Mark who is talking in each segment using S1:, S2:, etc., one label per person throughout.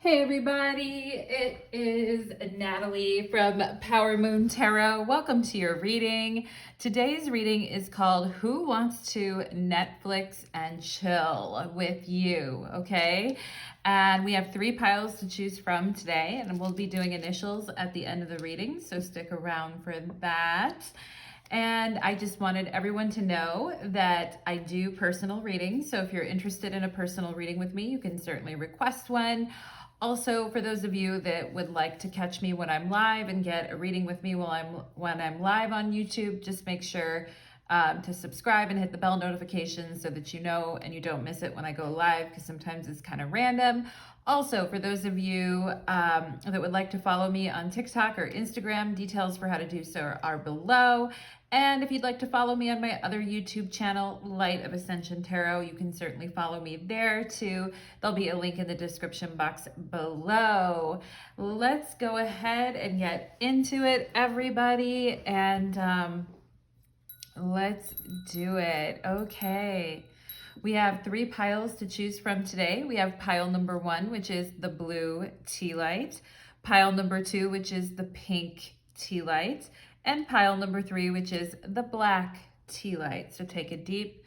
S1: Hey everybody, it is Natalie from Power Moon Tarot. Welcome to your reading. Today's reading is called Who Wants to Netflix and Chill with You, okay? And we have 3 piles to choose from today, and we'll be doing initials at the end of the reading, so stick around for that. And I just wanted everyone to know that I do personal readings. So if you're interested in a personal reading with me, you can certainly request one. Also, for those of you that would like to catch me when I'm live and get a reading with me when I'm live on YouTube, just make sure to subscribe and hit the bell notification so that you know and you don't miss it when I go live, because sometimes it's kind of random. Also, for those of you that would like to follow me on TikTok or Instagram, details for how to do so are below. And if you'd like to follow me on my other YouTube channel, Light of Ascension Tarot, you can certainly follow me there too. There'll be a link in the description box below. Let's go ahead and get into it, everybody, and let's do it. Okay. We have 3 piles to choose from today. We have pile number 1, which is the blue tea light, pile number 2, which is the pink tea light, and pile number 3, which is the black tea light. So take a deep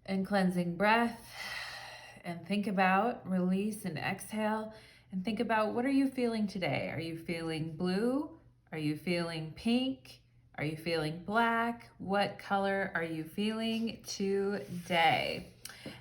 S1: and cleansing breath and think about, release and exhale, and think about, what are you feeling today? Are you feeling blue? Are you feeling pink? Are you feeling black? What color are you feeling today?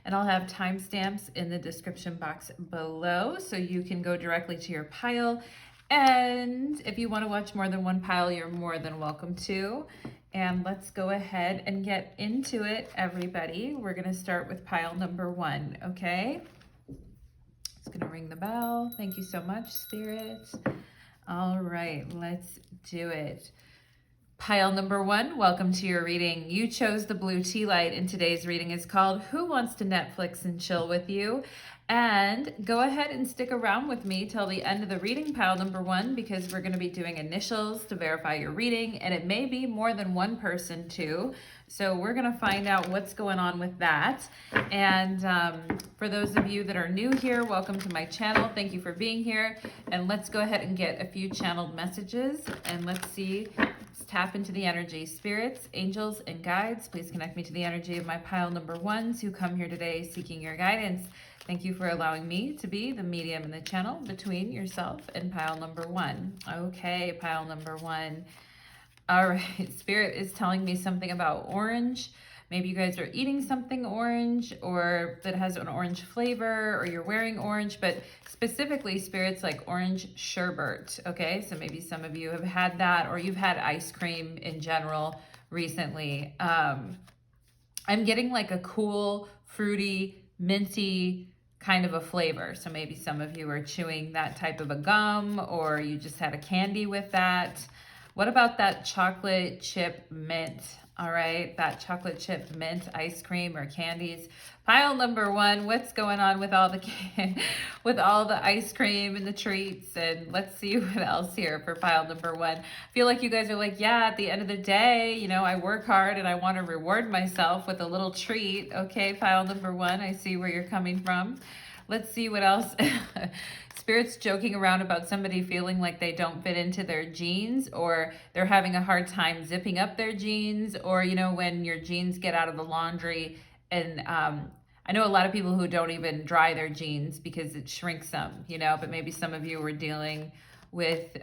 S1: And I'll have timestamps in the description box below so you can go directly to your pile. And if you want to watch more than one pile, you're more than welcome to. And let's go ahead and get into it, everybody. We're going to start with pile number 1, okay? It's going to ring the bell. Thank you so much, Spirit. All right, let's do it. Pile number 1, welcome to your reading. You chose the blue tea light, and today's reading is called Who Wants to Netflix and Chill with You? And go ahead and stick around with me till the end of the reading, pile number 1, because we're going to be doing initials to verify your reading, and it may be more than one person too. So we're going to find out what's going on with that. And for those of you that are new here, welcome to my channel. Thank you for being here. And let's go ahead and get a few channeled messages, and let's see. Let's tap into the energy. Spirits, angels, and guides, please connect me to the energy of my pile number 1s who come here today seeking your guidance. Thank you for allowing me to be the medium in the channel between yourself and pile number 1. Okay, pile number 1. All right, Spirit is telling me something about orange. Maybe you guys are eating something orange or that has an orange flavor, or you're wearing orange, but specifically Spirit's like orange sherbet, okay? So maybe some of you have had that, or you've had ice cream in general recently. I'm getting like a cool, fruity, minty kind of a flavor. So maybe some of you are chewing that type of a gum, or you just had a candy with that. What about that chocolate chip mint? All right, that chocolate chip mint ice cream or candies. Pile number 1, what's going on with all the with all the ice cream and the treats? And let's see what else here for pile number 1. I feel like you guys are like, yeah, at the end of the day, you know, I work hard and I want to reward myself with a little treat. Okay, pile number 1, I see where you're coming from. Let's see what else. Spirit's joking around about somebody feeling like they don't fit into their jeans, or they're having a hard time zipping up their jeans, or, you know, when your jeans get out of the laundry. And I know a lot of people who don't even dry their jeans because it shrinks them, you know, but maybe some of you were dealing with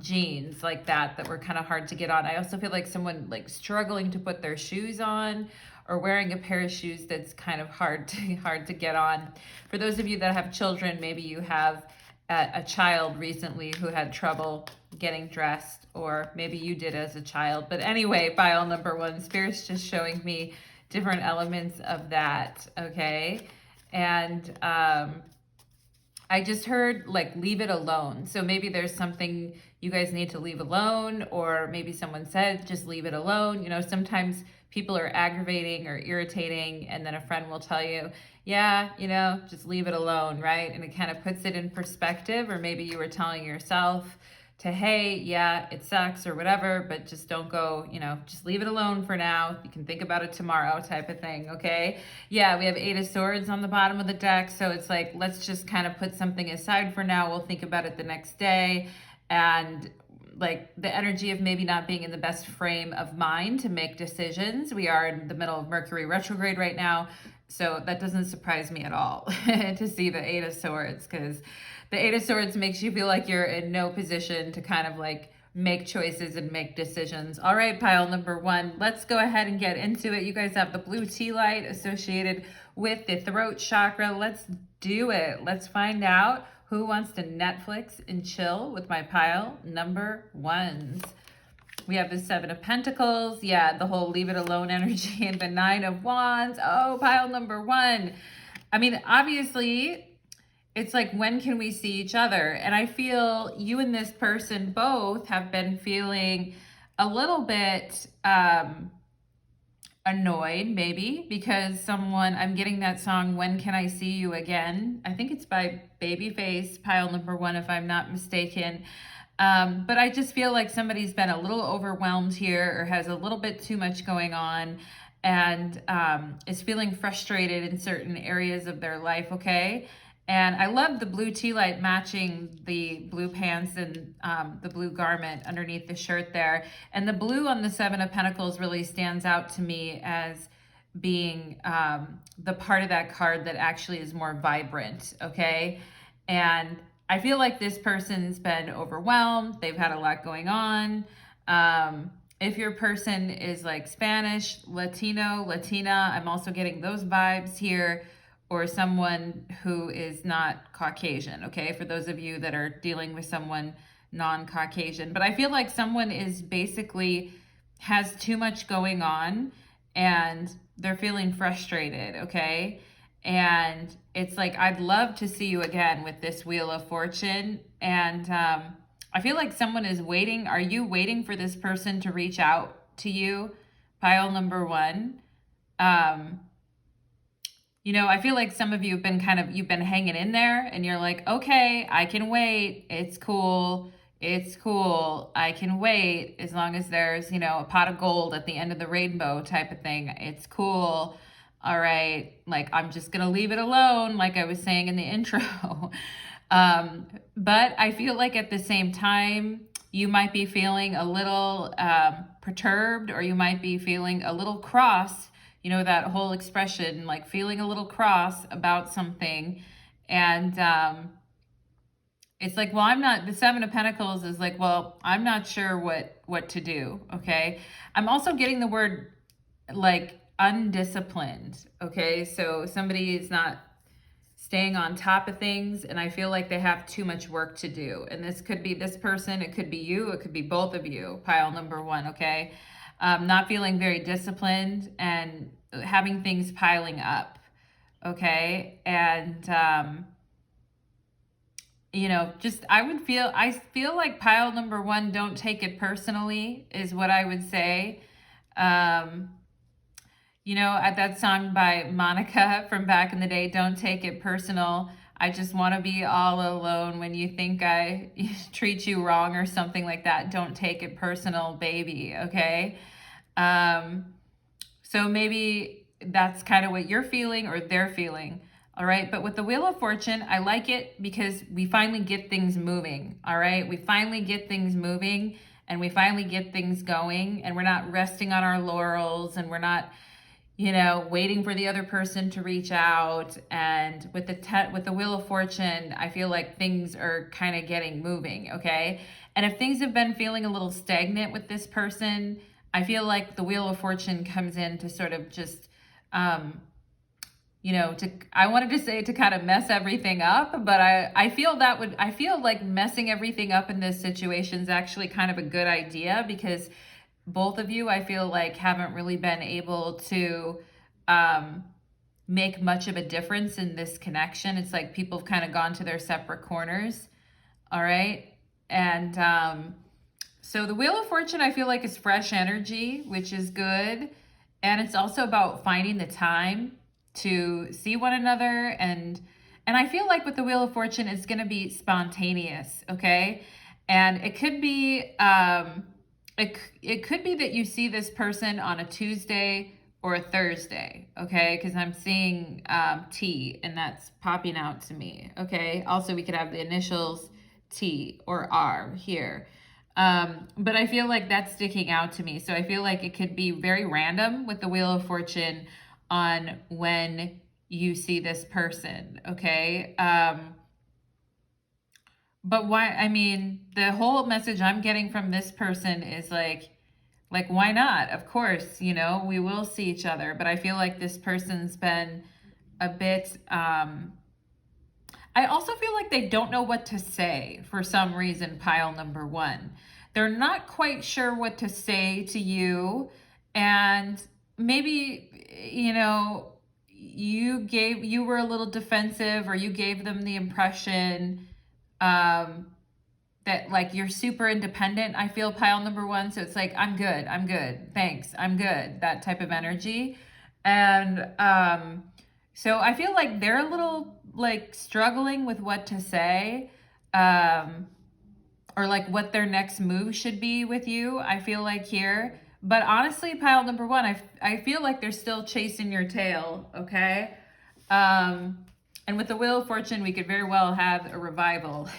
S1: jeans like that were kind of hard to get on. I also feel like someone like struggling to put their shoes on, or wearing a pair of shoes that's kind of hard to get on. For those of you that have children, maybe you have a child recently who had trouble getting dressed, or maybe you did as a child. But anyway, pile number 1, Spirit's just showing me different elements of that, okay? And I just heard like leave it alone. So maybe there's something you guys need to leave alone, or maybe someone said just leave it alone. You know, sometimes people are aggravating or irritating, and then a friend will tell you, yeah, you know, just leave it alone, right? And it kind of puts it in perspective. Or maybe you were telling yourself to, hey, yeah, it sucks or whatever, but just don't go, just leave it alone for now. You can think about it tomorrow type of thing, okay? Yeah, we have Eight of Swords on the bottom of the deck. So it's like, let's just kind of put something aside for now. We'll think about it the next day. And like the energy of maybe not being in the best frame of mind to make decisions. We are in the middle of Mercury retrograde right now. So that doesn't surprise me at all to see the Eight of Swords, because the Eight of Swords makes you feel like you're in no position to kind of like make choices and make decisions. All right, pile number one, let's go ahead and get into it. You guys have the blue tea light associated with the throat chakra. Let's do it. Let's find out who wants to Netflix and chill with my pile number ones. We have the Seven of Pentacles. Yeah, the whole leave it alone energy, and the Nine of Wands. Oh, pile number one. I mean, obviously, it's like, when can we see each other? And I feel you and this person both have been feeling a little bit annoyed, maybe, because I'm getting that song, When Can I See You Again? I think it's by Babyface, pile number one, if I'm not mistaken. But I just feel like somebody's been a little overwhelmed here, or has a little bit too much going on, and is feeling frustrated in certain areas of their life, okay? And I love the blue tea light matching the blue pants and the blue garment underneath the shirt there. And the blue on the Seven of Pentacles really stands out to me as being the part of that card that actually is more vibrant, okay? And I feel like this person's been overwhelmed. They've had a lot going on. If your person is like Spanish, Latino, Latina, I'm also getting those vibes here, or someone who is not Caucasian, okay? For those of you that are dealing with someone non-Caucasian. But I feel like someone is basically has too much going on and they're feeling frustrated, okay? And it's like, I'd love to see you again with this Wheel of Fortune. And I feel like someone is waiting. Are you waiting for this person to reach out to you? Pile number one. I feel like some of you have been you've been hanging in there, and you're like, okay, I can wait. It's cool. It's cool. I can wait as long as there's, a pot of gold at the end of the rainbow type of thing. It's cool. All right. Like, I'm just going to leave it alone, like I was saying in the intro. But I feel like at the same time, you might be feeling a little perturbed, or you might be feeling a little cross. That whole expression, like feeling a little cross about something. And it's like, well, the Seven of Pentacles is like, well, I'm not sure what to do, okay? I'm also getting the word, like, undisciplined, okay? So somebody is not staying on top of things, and I feel like they have too much work to do. And this could be this person, it could be you, it could be both of you, pile number one, okay? Not feeling very disciplined and having things piling up, okay? And, I feel like pile number one, don't take it personally, is what I would say. At that song by Monica from back in the day, Don't Take It Personal. I just want to be all alone when you think I treat you wrong or something like that. Don't take it personal, baby, okay? So maybe that's kind of what you're feeling or they're feeling, all right? But with the Wheel of Fortune, I like it because we finally get things moving, all right? We finally get things moving, and we finally get things going, and we're not resting on our laurels, and we're not, waiting for the other person to reach out. And with the Wheel of Fortune, I feel like things are kind of getting moving, okay? And if things have been feeling a little stagnant with this person, I feel like the Wheel of Fortune comes in to sort of just, I wanted to say to kind of mess everything up, but I feel like messing everything up in this situation is actually kind of a good idea, because both of you, I feel like, haven't really been able to make much of a difference in this connection. It's like people have kind of gone to their separate corners, all right? And so the Wheel of Fortune, I feel like, is fresh energy, which is good. And it's also about finding the time to see one another. And I feel like with the Wheel of Fortune, it's going to be spontaneous, okay? And it could be, it could be that you see this person on a Tuesday or a Thursday, okay? Because I'm seeing T, and that's popping out to me, okay? Also, we could have the initials T or R here. But I feel like that's sticking out to me. So I feel like it could be very random with the Wheel of Fortune on when you see this person, okay? But why, I mean, the whole message I'm getting from this person is like, why not? Of course, you know, we will see each other. But I feel like this person's been a bit, I also feel like they don't know what to say for some reason, pile number one. They're not quite sure what to say to you. And maybe, you know, you were a little defensive, or you gave them the impression that like you're super independent. I feel pile number one. So it's like, I'm good. Thanks. I'm good. That type of energy. And so I feel like they're a little like struggling with what to say, or like what their next move should be with you. I feel like here, but honestly, pile number one, I feel like they're still chasing your tail. Okay. And with the Wheel of Fortune, we could very well have a revival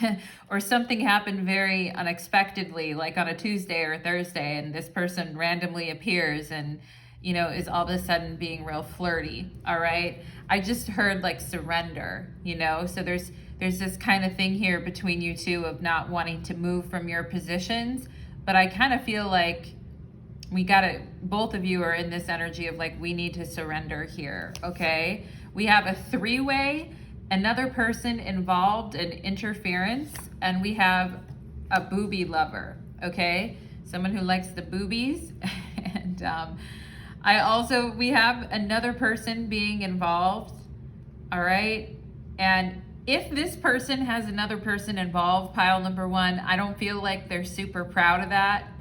S1: or something happen very unexpectedly, like on a Tuesday or a Thursday, and this person randomly appears and, you know, is all of a sudden being real flirty. All right. I just heard like surrender, you know, so there's this kind of thing here between you two of not wanting to move from your positions. But I kind of feel like both of you are in this energy of like, we need to surrender here. Okay. We have a three-way, another person involved in interference, and we have a booby lover, okay? Someone who likes the boobies. And we have another person being involved, all right? And if this person has another person involved, pile number one, I don't feel like they're super proud of that.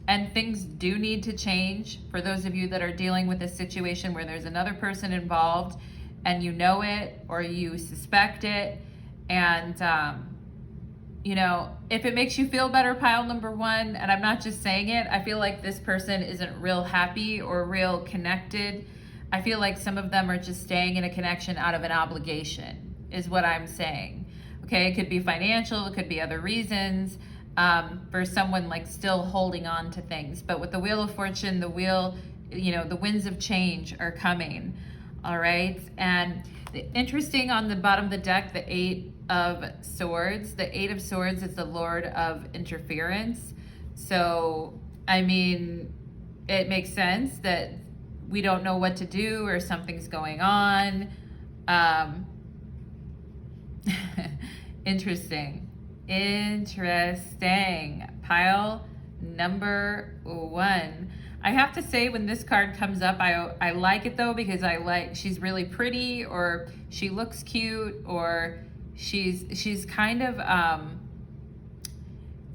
S1: And things do need to change for those of you that are dealing with a situation where there's another person involved and you know it or you suspect it. And, you know, if it makes you feel better, pile number one, and I'm not just saying it, I feel like this person isn't real happy or real connected. I feel like some of them are just staying in a connection out of an obligation, is what I'm saying. Okay, it could be financial, it could be other reasons. For someone like still holding on to things. But with the Wheel of Fortune, the winds of change are coming. All right. And interesting on the bottom of the deck, the Eight of Swords. The Eight of Swords is the Lord of interference. So, I mean, it makes sense that we don't know what to do or something's going on. Interesting. Pile number one. I have to say, when this card comes up, I like it though, because she's really pretty, or she looks cute, or she's kind of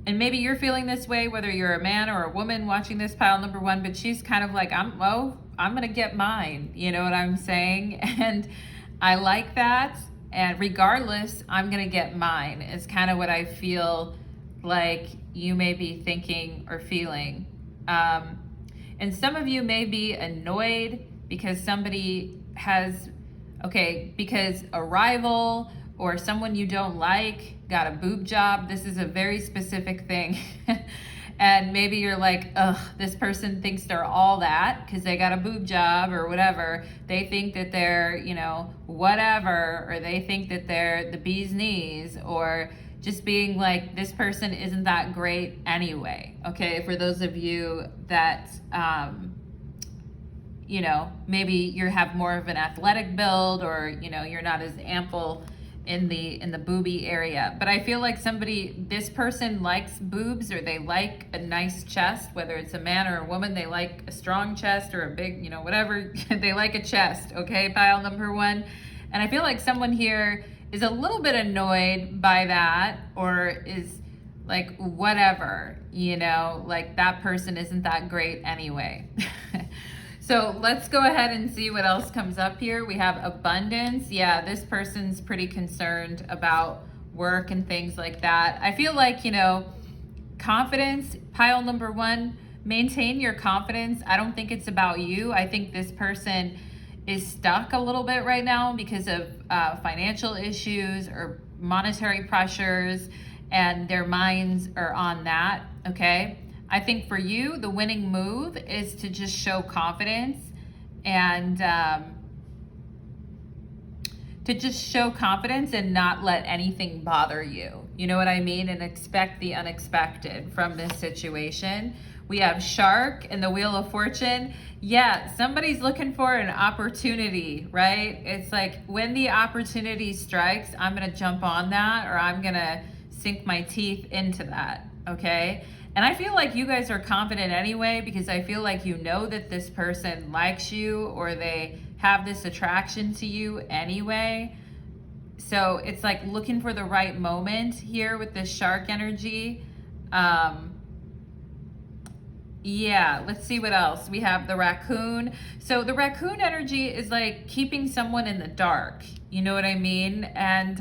S1: and maybe you're feeling this way, whether you're a man or a woman watching this, pile number one, but she's kind of like, I'm gonna get mine, you know what I'm saying? And I like that. And regardless, I'm going to get mine is kind of what I feel like you may be thinking or feeling. And some of you may be annoyed because because a rival or someone you don't like got a boob job. This is a very specific thing. And maybe you're like, ugh, this person thinks they're all that because they got a boob job or whatever. They think that they're, you know, whatever, or they think that they're the bee's knees, or just being like, this person isn't that great anyway. Okay, for those of you that, you know, maybe you have more of an athletic build, or, you know, you're not as ample in the booby area. But I feel like this person likes boobs, or they like a nice chest, whether it's a man or a woman. They like a strong chest or a big, you know, whatever. They like a chest. Okay, pile number one. And I feel like someone here is a little bit annoyed by that, or is like, whatever, you know, like that person isn't that great anyway. So let's go ahead and see what else comes up here. We have abundance. Yeah, this person's pretty concerned about work and things like that. I feel like, you know, confidence, pile number one, maintain your confidence. I don't think it's about you. I think this person is stuck a little bit right now because of financial issues or monetary pressures, and their minds are on that, okay? I think for you, the winning move is to just show confidence and not let anything bother you. You know what I mean? And expect the unexpected from this situation. We have Shark and the Wheel of Fortune. Yeah, somebody's looking for an opportunity, right? It's like when the opportunity strikes, I'm gonna jump on that, or I'm gonna sink my teeth into that, okay? And I feel like you guys are confident anyway, because I feel like you know that this person likes you, or they have this attraction to you anyway. So it's like looking for the right moment here with this Shark energy. Yeah, let's see what else. We have the Raccoon. So the Raccoon energy is like keeping someone in the dark. You know what I mean? And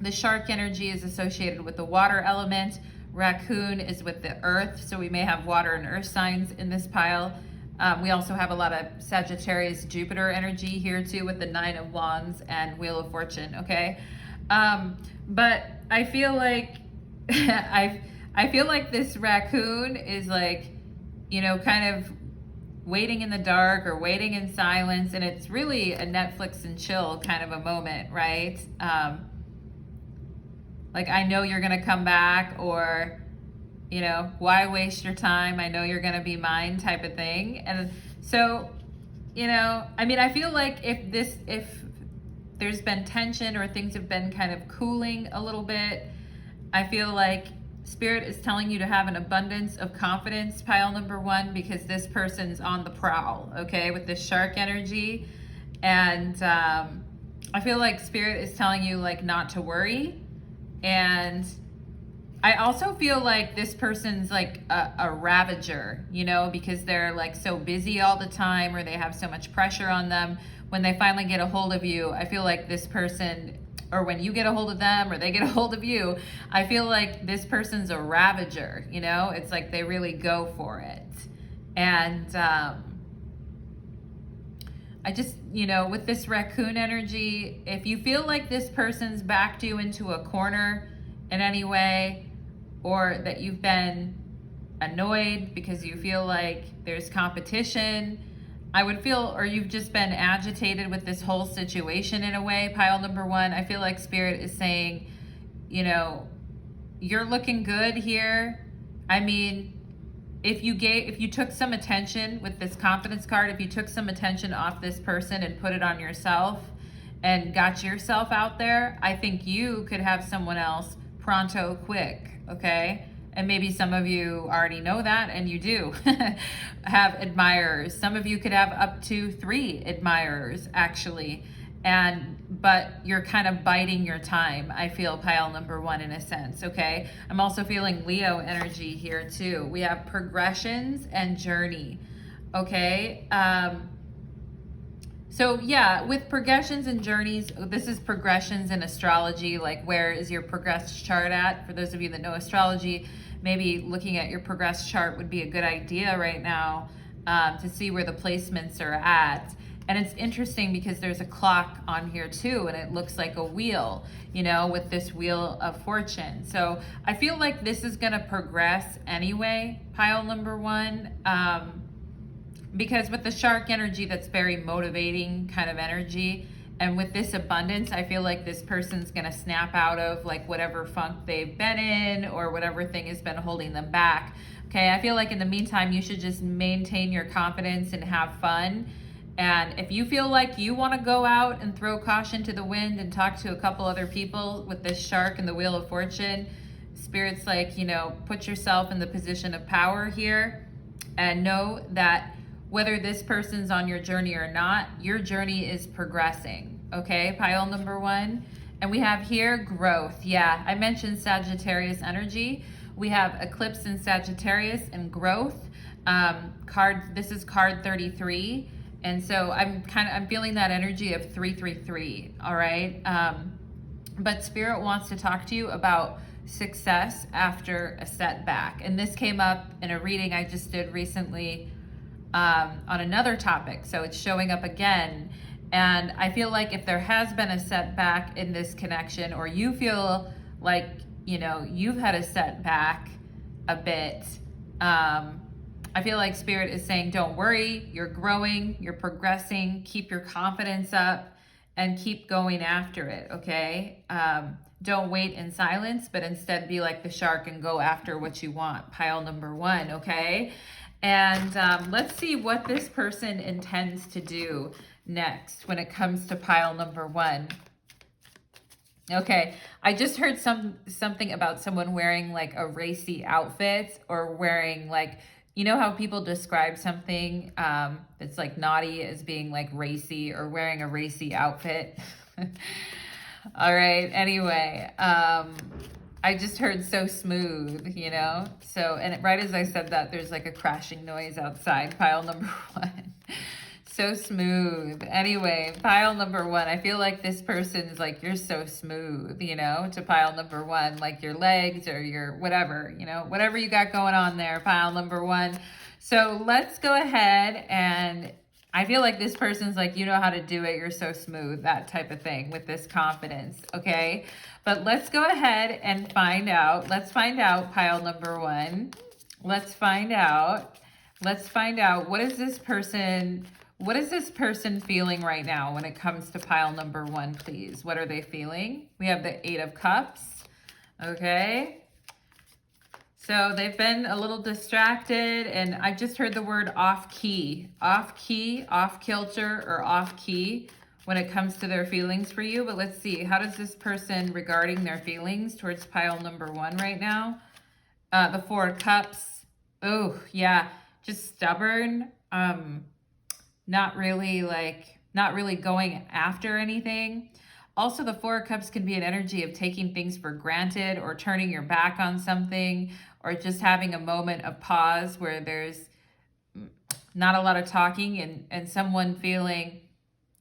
S1: the Shark energy is associated with the water element. Raccoon is with the earth. So we may have water and earth signs in this pile. We also have a lot of Sagittarius, Jupiter energy here too, with the Nine of Wands and Wheel of Fortune, okay? But I feel like I feel like this Raccoon is like, you know, kind of waiting in the dark or waiting in silence, and it's really a Netflix and chill kind of a moment, right? Like, I know you're gonna come back, or, you know, why waste your time? I know you're gonna be mine type of thing. And so, you know, I mean, I feel like if there's been tension or things have been kind of cooling a little bit, I feel like Spirit is telling you to have an abundance of confidence, pile number one, because this person's on the prowl, okay, with this Shark energy. And I feel like Spirit is telling you, like, not to worry. And I also feel like this person's like a ravager, you know, because they're like so busy all the time, or they have so much pressure on them. When they finally get a hold of you, I feel like this person, or when you get a hold of them or they get a hold of you, I feel like this person's a ravager, you know? It's like they really go for it. And I just, you know, with this Raccoon energy, if you feel like this person's backed you into a corner in any way, or that you've been annoyed because you feel like there's competition, I would feel, or you've just been agitated with this whole situation in a way, pile number one, I feel like Spirit is saying, you know, you're looking good here. I mean, if you took some attention with this confidence card, if you took some attention off this person and put it on yourself and got yourself out there, I think you could have someone else pronto quick, okay? And maybe some of you already know that, and you do have admirers. Some of you could have up to 3 admirers, actually. But you're kind of biding your time, I feel, pile number one, in a sense, okay? I'm also feeling Leo energy here, too. We have progressions and journey, okay? So yeah, with progressions and journeys, this is progressions in astrology, like where is your progressed chart at? For those of you that know astrology, maybe looking at your progressed chart would be a good idea right now to see where the placements are at. And it's interesting because there's a clock on here too, and it looks like a wheel, you know, with this Wheel of Fortune. So I feel like this is gonna progress anyway, pile number one. Because with the Shark energy, that's very motivating kind of energy. And with this abundance, I feel like this person's gonna snap out of like whatever funk they've been in, or whatever thing has been holding them back. Okay, I feel like in the meantime, you should just maintain your confidence and have fun. And if you feel like you wanna go out and throw caution to the wind and talk to a couple other people with this Shark and the Wheel of Fortune, Spirit's like, you know, put yourself in the position of power here, and know that whether this person's on your journey or not, your journey is progressing, okay? Pile number one. And we have here growth. Yeah, I mentioned Sagittarius energy. We have eclipse in Sagittarius and growth. This is card 33. And so I'm feeling that energy of 333, all right? but Spirit wants to talk to you about success after a setback. And this came up in a reading I just did recently on another topic. So it's showing up again. And I feel like if there has been a setback in this connection, or you feel like, you know, you've had a setback a bit, I feel like Spirit is saying, don't worry, you're growing, you're progressing, keep your confidence up and keep going after it, okay? Don't wait in silence, but instead be like the shark and go after what you want. Pile number one, okay? And let's see what this person intends to do next when it comes to pile number one. Okay, I just heard something about someone wearing like a racy outfit, or wearing like, you know how people describe something that's like naughty as being like racy, or wearing a racy outfit. All right, anyway, I just heard so smooth, you know? So, and right as I said that, there's like a crashing noise outside, pile number one. So smooth. Anyway, pile number one, I feel like this person's like, you're so smooth, you know, to pile number one, like your legs or your whatever, you know, whatever you got going on there, pile number one. So let's go ahead, and I feel like this person's like, you know how to do it, you're so smooth, that type of thing, with this confidence, okay? But let's go ahead and find out. Let's find out, pile number one. Let's find out. Let's find out, what is this person feeling right now when it comes to pile number one, please? What are they feeling? We have the 8 of Cups, okay? So they've been a little distracted, and I just heard the word off key, off kilter, or off key when it comes to their feelings for you. But let's see, how does this person regarding their feelings towards pile number one right now? The 4 of Cups. Oh, yeah, just stubborn. Not really going after anything. Also, the 4 of Cups can be an energy of taking things for granted, or turning your back on something, or just having a moment of pause where there's not a lot of talking, and someone feeling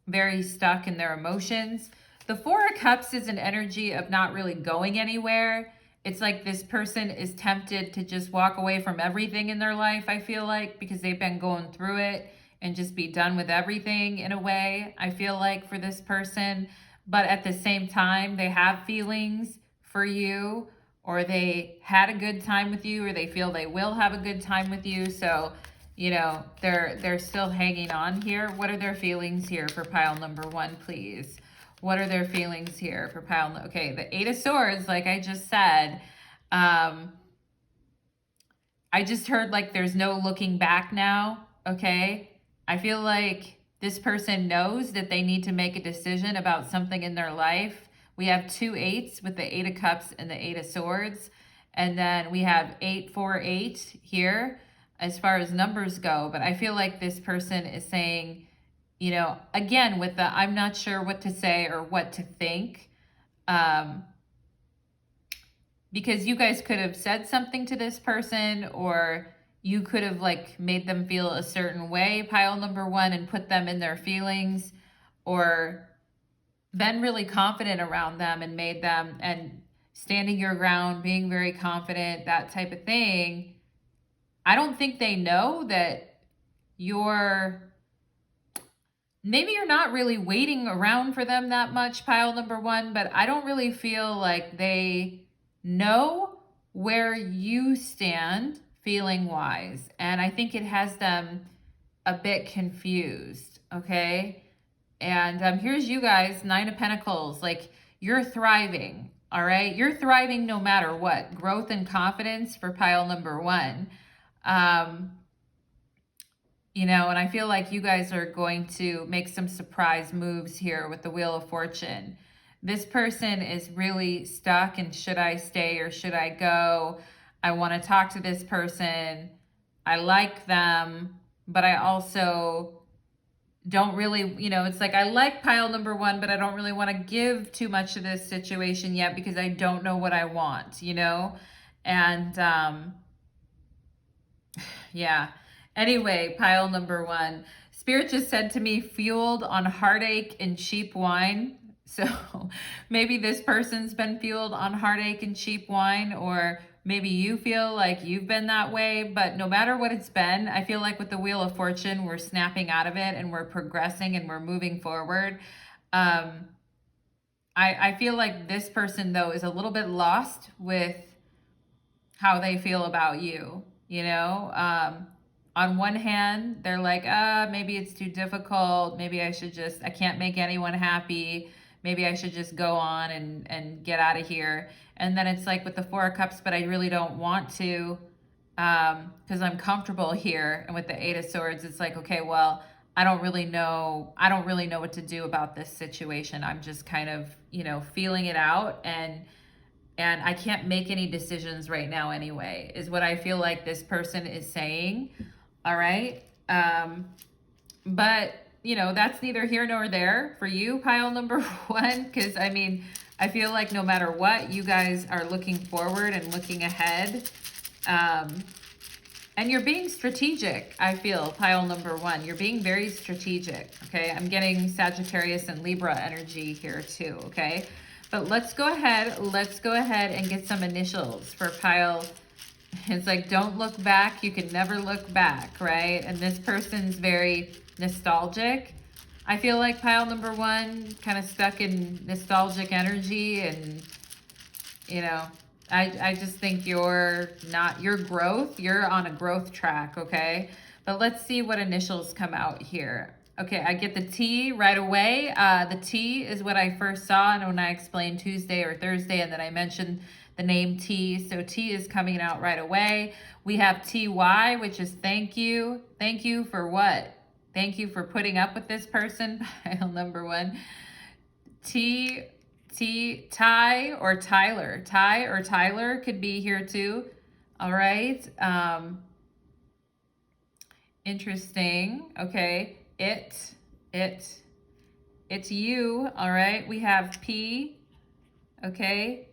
S1: very stuck in their emotions. The 4 of Cups is an energy of not really going anywhere. It's like this person is tempted to just walk away from everything in their life, I feel like, because they've been going through it, and just be done with everything in a way, I feel like, for this person. But at the same time, they have feelings for you, or they had a good time with you, or they feel they will have a good time with you. So, you know, they're still hanging on here. What are their feelings here for pile number one, please? What are their feelings here for pile? Okay, the 8 of Swords, like I just said, I just heard like there's no looking back now, okay? I feel like this person knows that they need to make a decision about something in their life. We have 2 8s with the 8 of Cups and the 8 of Swords. And then we have 8, 4, 8 here as far as numbers go. But I feel like this person is saying, you know, again, with the I'm not sure what to say or what to think. Because you guys could have said something to this person, or you could have like made them feel a certain way, pile number one, and put them in their feelings, or been really confident around them and made them, and standing your ground, being very confident, that type of thing. I don't think they know that maybe you're not really waiting around for them that much, pile number one, but I don't really feel like they know where you stand feeling wise. And I think it has them a bit confused, okay? And here's you guys, 9 of Pentacles, like you're thriving, all right? You're thriving no matter what. Growth and confidence for pile number one. You know, and I feel like you guys are going to make some surprise moves here with the Wheel of Fortune. This person is really stuck in, should I stay or should I go? I want to talk to this person. I like them, but I also don't really, you know, it's like I like pile number one, but I don't really want to give too much to this situation yet because I don't know what I want, you know? And yeah. Anyway, pile number one. Spirit just said to me, fueled on heartache and cheap wine. So maybe this person's been fueled on heartache and cheap wine, or maybe you feel like you've been that way. But no matter what it's been, I feel like with the Wheel of Fortune, we're snapping out of it and we're progressing and we're moving forward. Um, I feel like this person, though, is a little bit lost with how they feel about you, you know? On one hand, they're like, maybe it's too difficult. Maybe I can't make anyone happy. Maybe I should just go on and get out of here. And then it's like with the Four of Cups, but I really don't want to, because I'm comfortable here. And with the Eight of Swords, it's like, okay, well, I don't really know what to do about this situation. I'm just kind of, feeling it out, and I can't make any decisions right now anyway, is what I feel like this person is saying. All right. But, that's neither here nor there for you, pile number one, because I feel like no matter what, you guys are looking forward and looking ahead. And you're being strategic, I feel, pile number one. You're being very strategic, okay? I'm getting Sagittarius and Libra energy here too, okay? But let's go ahead and get some initials for pile. It's like, don't look back. You can never look back, right? And this person's very nostalgic. I feel like pile number one kind of stuck in nostalgic energy, and, I just think you're on a growth track, okay? But let's see what initials come out here. Okay, I get the T right away. The T is what I first saw, and when I explained Tuesday or Thursday, and then I mentioned the name T. So T is coming out right away. We have TY, which is thank you. Thank you for what? Thank you for putting up with this person, pile number one. Ty or Tyler. Ty or Tyler could be here too. All right. Interesting. Okay. It's you. All right. We have P. Okay.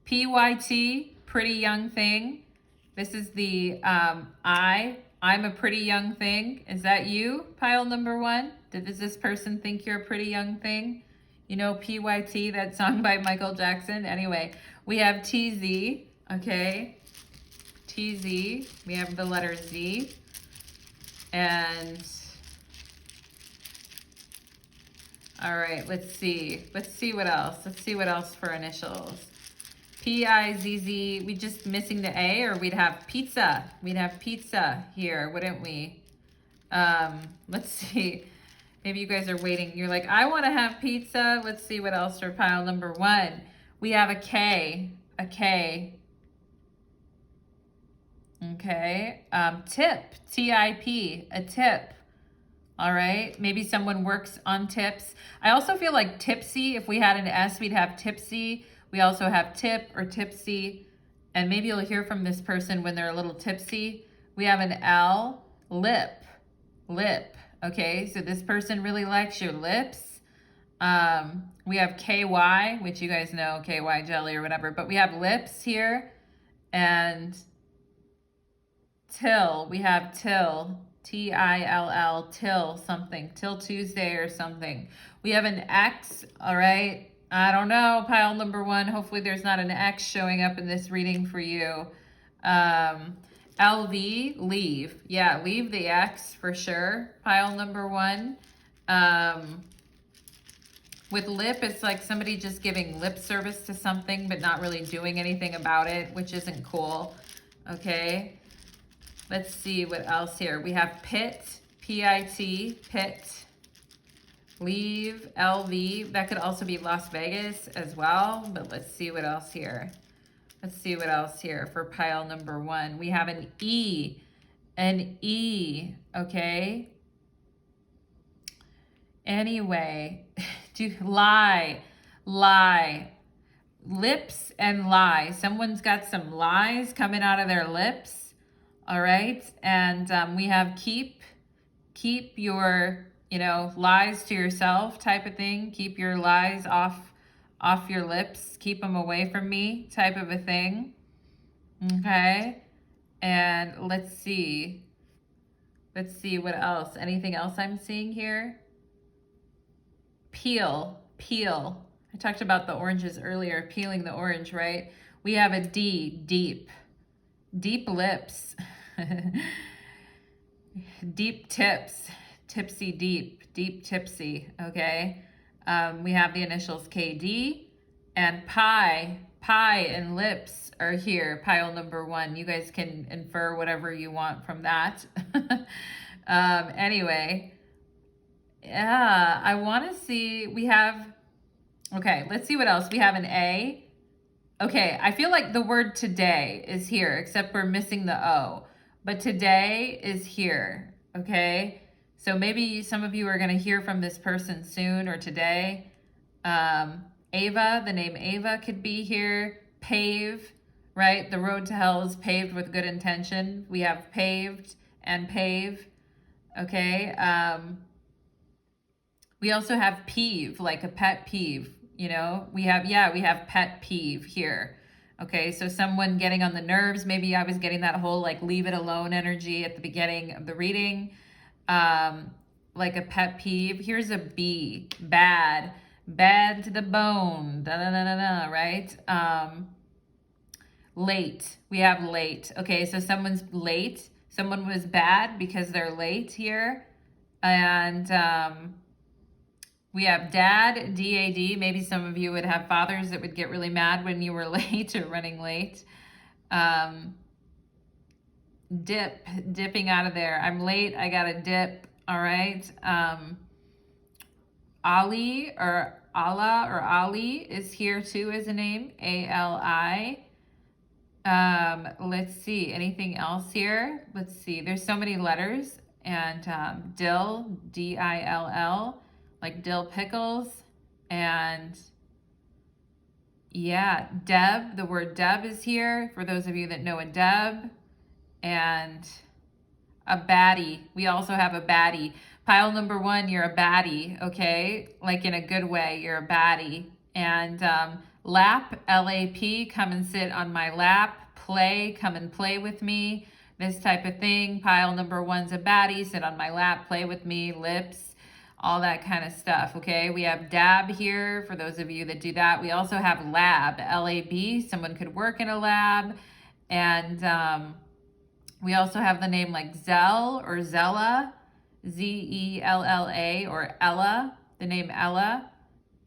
S1: PYT, pretty young thing. This is the I'm a pretty young thing. Is that you, pile number one? Does this person think you're a pretty young thing? PYT, that song by Michael Jackson. Anyway, we have TZ, okay? TZ, we have the letter Z. And, all right, let's see what else. Let's see what else for initials. PIZZ, we just missing the A, or we'd have pizza. We'd have pizza here, wouldn't we? Let's see. Maybe you guys are waiting. You're like, I want to have pizza. Let's see what else for pile number one. We have a K. Okay. Tip, TIP, a tip. All right. Maybe someone works on tips. I also feel like tipsy. If we had an S, we'd have tipsy. We also have tip or tipsy. And maybe you'll hear from this person when they're a little tipsy. We have an L, lip. Okay, so this person really likes your lips. We have KY, which you guys know, KY jelly or whatever, but we have lips here. And till, we have till, TILL, till something, till Tuesday or something. We have an X, all right? I don't know, pile number one. Hopefully there's not an X showing up in this reading for you. LV, leave. Yeah, leave the X for sure. Pile number one. With lip, it's like somebody just giving lip service to something but not really doing anything about it, which isn't cool. Okay. Let's see what else here. We have pit, PIT, pit. Leave, LV. That could also be Las Vegas as well, but let's see what else here. Let's see what else here for pile number one. We have an E, okay? Anyway, lie, lips and lie. Someone's got some lies coming out of their lips, all right? And we have keep your, lies to yourself type of thing. Keep your lies off your lips, keep them away from me type of a thing. Okay. And let's see what else. Anything else I'm seeing here? Peel, peel. I talked about the oranges earlier, peeling the orange, right? We have a D, deep. Deep lips. Deep tips. Tipsy deep. Deep tipsy, okay? We have the initials KD. And pie. Pie and lips are here, pile number 1. You guys can infer whatever you want from that. Anyway, yeah, I want to see, we have, okay, let's see what else. We have an A. Okay, I feel like the word today is here, except we're missing the O. But today is here, okay? So maybe some of you are going to hear from this person soon or today. Ava, the name Ava could be here. Pave, right? The road to hell is paved with good intention. We have paved and pave, okay? We also have peeve, like a pet peeve, you know? We have pet peeve here. Okay, so someone getting on the nerves. Maybe I was getting that whole like leave it alone energy at the beginning of the reading. Like a pet peeve. Here's a B, bad. Bad to the bone, right? Late, we have late. Okay, so someone's late. Someone was bad because they're late here. And we have dad, D-A-D. Maybe some of you would have fathers that would get really mad when you were late or running late. Dip, dipping out of there. I'm late, I gotta dip, all right? Ali or Allah or Ali is here too as a name, A-L-I. Let's see, anything else here? Let's see, there's so many letters. And dill, D-I-L-L, like dill pickles. And yeah, Deb, the word Deb is here for those of you that know a Deb. And a baddie, we also have a baddie. Pile number 1, you're a baddie, okay? Like in a good way, you're a baddie. And lap, L-A-P, come and sit on my lap. Play, come and play with me. This type of thing. Pile number 1's a baddie, sit on my lap, play with me. Lips, all that kind of stuff, okay? We have dab here, for those of you that do that. We also have lab, L-A-B, someone could work in a lab. And we also have the name like Zell or Zella, Z-E-L-L-A, or Ella, the name Ella.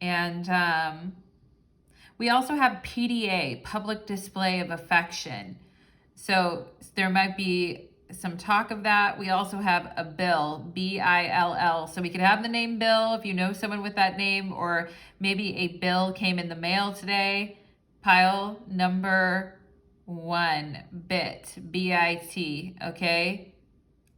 S1: And we also have PDA, public display of affection. So there might be some talk of that. We also have a Bill, B-I-L-L. So we could have the name Bill if you know someone with that name, or maybe a bill came in the mail today. Pile number 1, bit, B-I-T, okay?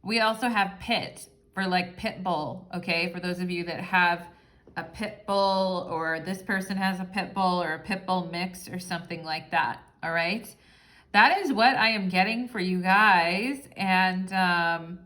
S1: We also have pit for like pit bull, okay? For those of you that have a pit bull, or this person has a pit bull or a pit bull mix or something like that, all right? That is what I am getting for you guys. And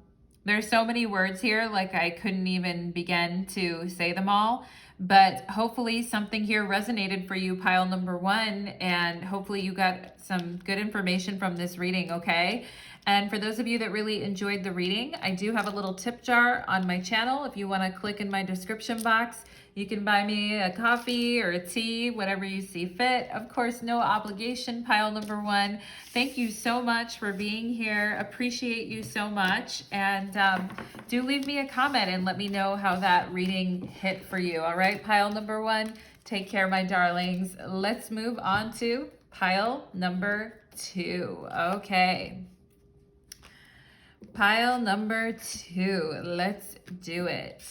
S1: there's so many words here, like I couldn't even begin to say them all. But hopefully something here resonated for you, pile number 1, and hopefully you got some good information from this reading, okay? And for those of you that really enjoyed the reading, I do have a little tip jar on my channel. If you want to click in my description box, you can buy me a coffee or a tea, whatever you see fit. Of course, no obligation, pile number 1. Thank you so much for being here. Appreciate you so much. And do leave me a comment and let me know how that reading hit for you. All right, pile number 1. Take care, my darlings. Let's move on to pile number 2. Okay. Pile number 2. Let's do it.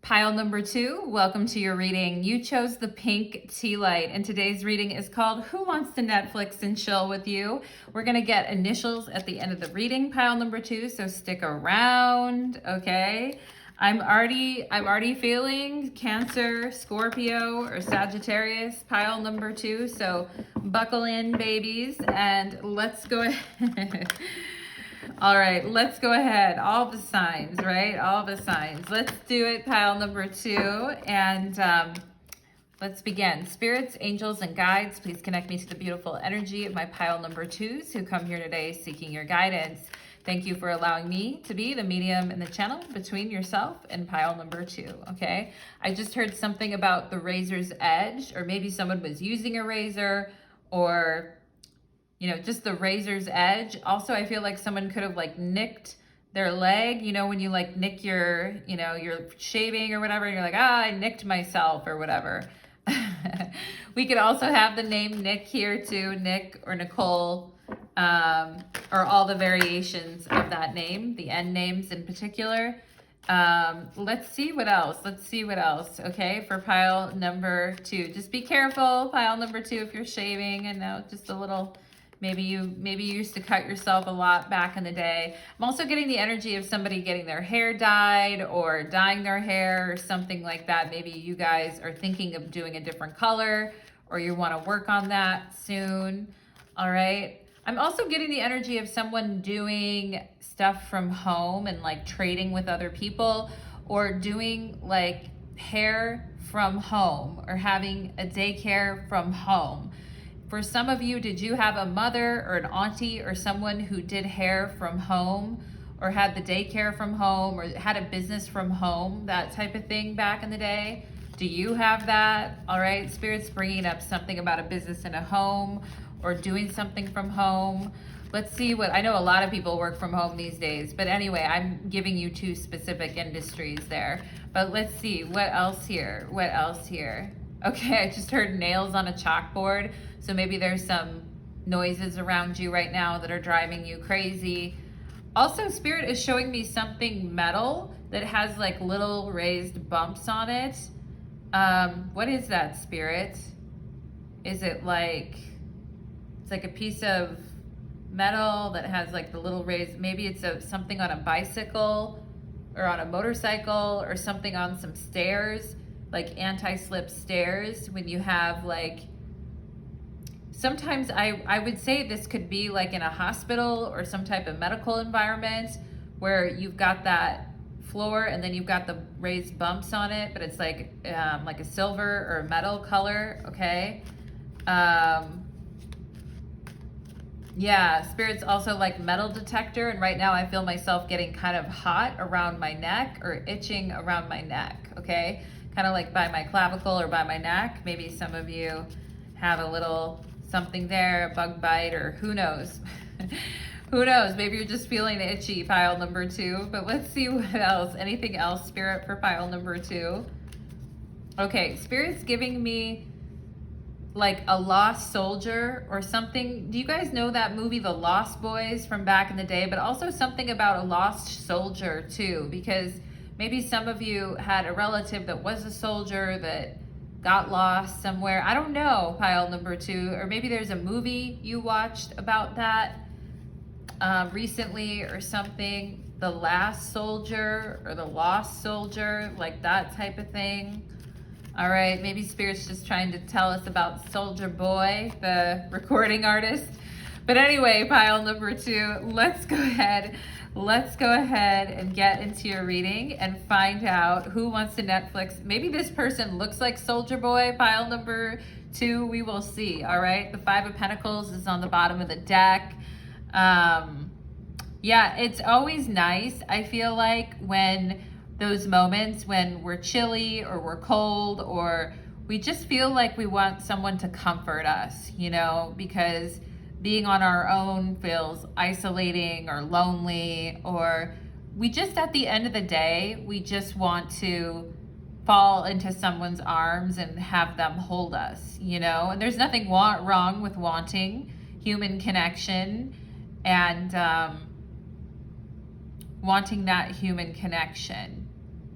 S1: Pile number 2, welcome to your reading. You chose the pink tea light, and today's reading is called Who Wants to Netflix and Chill with You? We're gonna get initials at the end of the reading, pile number 2, so stick around, okay? I'm already feeling Cancer, Scorpio, or Sagittarius, pile number 2, so buckle in, babies, and let's go ahead. All right, let's go ahead. All the signs, right? All the signs. Let's do it, pile number 2. And let's begin. Spirits, angels, and guides, please connect me to the beautiful energy of my pile number 2s who come here today seeking your guidance. Thank you for allowing me to be the medium in the channel between yourself and pile number 2, okay? I just heard something about the razor's edge, or maybe someone was using a razor, or, you know, just the razor's edge. Also, I feel like someone could have like nicked their leg, you know, when you like nick your, you know, you're shaving or whatever, and you're like, ah, I nicked myself or whatever. We could also have the name Nick here too, Nick or Nicole, or all the variations of that name, the end names in particular. Let's see what else. Let's see what else. Okay, for pile number 2. Just be careful, pile number 2, if you're shaving. And now just a little, maybe you used to cut yourself a lot back in the day. I'm also getting the energy of somebody getting their hair dyed or dyeing their hair or something like that. Maybe you guys are thinking of doing a different color, or you want to work on that soon. All right. I'm also getting the energy of someone doing stuff from home and like trading with other people, or doing like hair from home, or having a daycare from home. For some of you, did you have a mother or an auntie or someone who did hair from home, or had the daycare from home, or had a business from home, that type of thing back in the day? Do you have that? All right, Spirit's bringing up something about a business in a home, or doing something from home. Let's see what, I know a lot of people work from home these days, but anyway, I'm giving you 2 specific industries there. But let's see, what else here? What else here? Okay, I just heard nails on a chalkboard. So maybe there's some noises around you right now that are driving you crazy. Also, Spirit is showing me something metal that has like little raised bumps on it. What is that, Spirit? Is it like, it's like a piece of metal that has like the little raised, maybe it's something on a bicycle or on a motorcycle, or something on some stairs, like anti-slip stairs, when you have like, sometimes I would say this could be like in a hospital or some type of medical environment where you've got that floor and then you've got the raised bumps on it, but it's like a silver or metal color, okay? Yeah, Spirit's also like metal detector, and right now I feel myself getting kind of hot around my neck, or itching around my neck, okay? Kind of like by my clavicle or by my neck. Maybe some of you have a little something there, a bug bite, or who knows? Who knows? Maybe you're just feeling itchy, pile number 2. But let's see what else. Anything else, Spirit, for pile number 2? Okay, Spirit's giving me like a lost soldier or something. Do you guys know that movie, The Lost Boys, from back in the day? But also something about a lost soldier too, because maybe some of you had a relative that was a soldier that got lost somewhere. I don't know, pile number 2. Or maybe there's a movie you watched about that recently or something. The Last Soldier or The Lost Soldier, like that type of thing. All right, maybe Spirit's just trying to tell us about Soldier Boy, the recording artist. But anyway, pile number 2, let's go ahead and get into your reading and find out who wants to Netflix. Maybe this person looks like Soldier Boy, pile number 2, we will see, all right? The 5 of Pentacles is on the bottom of the deck. Yeah, it's always nice, I feel like, when those moments when we're chilly or we're cold, or we just feel like we want someone to comfort us, you know, because being on our own feels isolating or lonely, or we just, at the end of the day, we just want to fall into someone's arms and have them hold us, you know. And there's nothing wrong with wanting human connection and wanting that human connection,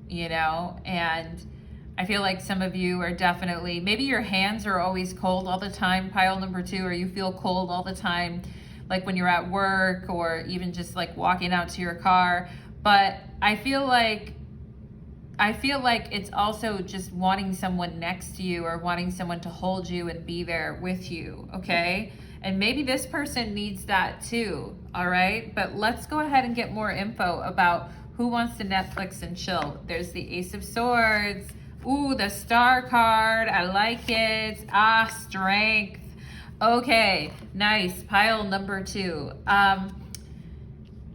S1: you know. And I feel like some of you are definitely, maybe your hands are always cold all the time, pile number 2, or you feel cold all the time, like when you're at work or even just like walking out to your car. But I feel like it's also just wanting someone next to you, or wanting someone to hold you and be there with you, okay? And maybe this person needs that too, all right? But let's go ahead and get more info about who wants to Netflix and chill. There's the Ace of Swords. Ooh, the Star card, I like it. Strength. Okay, nice, pile number 2.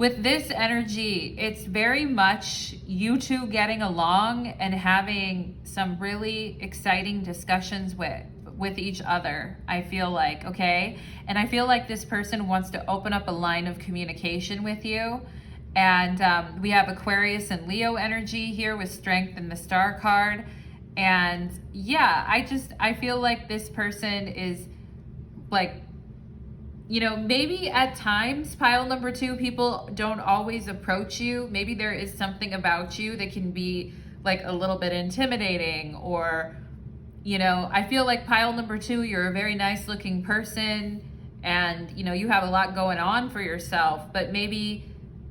S1: with this energy, it's very much you two getting along and having some really exciting discussions with each other, I feel like, okay? And I feel like this person wants to open up a line of communication with you. And we have Aquarius and Leo energy here with Strength and the Star card. And yeah, I feel like this person is like, you know, maybe at times, pile number 2, people don't always approach you. Maybe there is something about you that can be like a little bit intimidating, or, you know, I feel like pile number 2, you're a very nice looking person and, you know, you have a lot going on for yourself, but maybe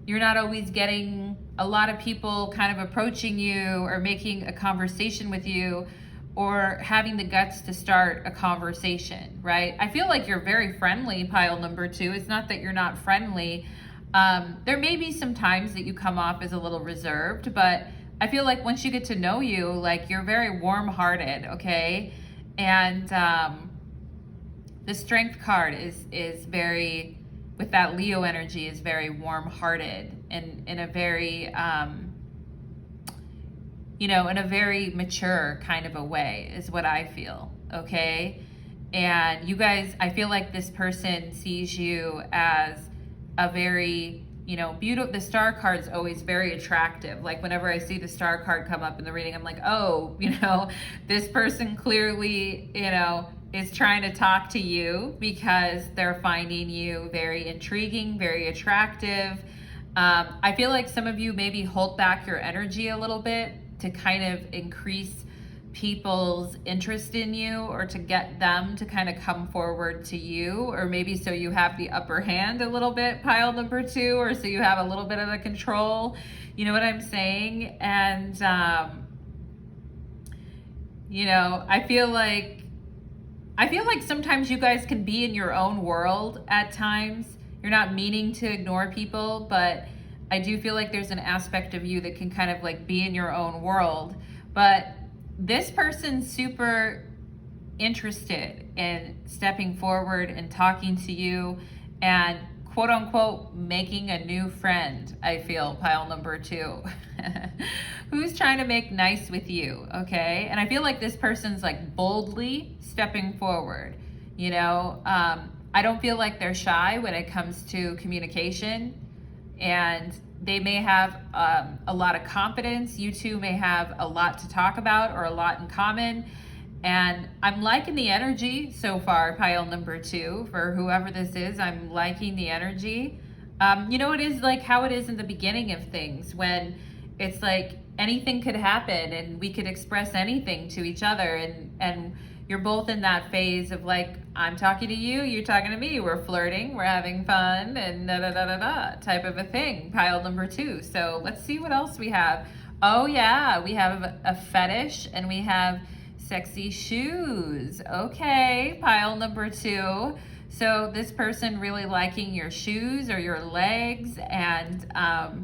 S1: you're not always getting a lot of people kind of approaching you or making a conversation with you, or having the guts to start a conversation, right? I feel like you're very friendly, pile number 2. It's not that you're not friendly. There may be some times that you come off as a little reserved, but I feel like once you get to know you, like you're very warm-hearted, okay? And the Strength card is very, with that Leo energy, is very warm-hearted and in a very, you know, in a very mature kind of a way is what I feel, okay? And you guys, I feel like this person sees you as a very, you know, beautiful. The Star card's always very attractive. Like whenever I see the Star card come up in the reading, I'm like, oh, you know, this person clearly, you know, is trying to talk to you because they're finding you very intriguing, very attractive. I feel like some of you maybe hold back your energy a little bit to kind of increase people's interest in you, or to get them to kind of come forward to you, or maybe so you have the upper hand a little bit, pile number 2, or so you have a little bit of the control. You know what I'm saying? And, you know, I feel like sometimes you guys can be in your own world at times. You're not meaning to ignore people, but I do feel like there's an aspect of you that can kind of like be in your own world. But this person's super interested in stepping forward and talking to you and quote unquote making a new friend, I feel, pile number 2. Who's trying to make nice with you, okay? And I feel like this person's like boldly stepping forward, you know? I don't feel like they're shy when it comes to communication, and they may have a lot of confidence. You two may have a lot to talk about or a lot in common. And I'm liking the energy so far, pile number 2, for whoever this is. I'm liking the energy. You know, it is like how it is in the beginning of things, when it's like anything could happen and we could express anything to each other, and you're both in that phase of like, I'm talking to you, you're talking to me, we're flirting, we're having fun, and da-da-da-da-da type of a thing, pile number 2. So let's see what else we have. Oh yeah, we have a fetish and we have sexy shoes. Okay, pile number 2. So this person really liking your shoes or your legs, and I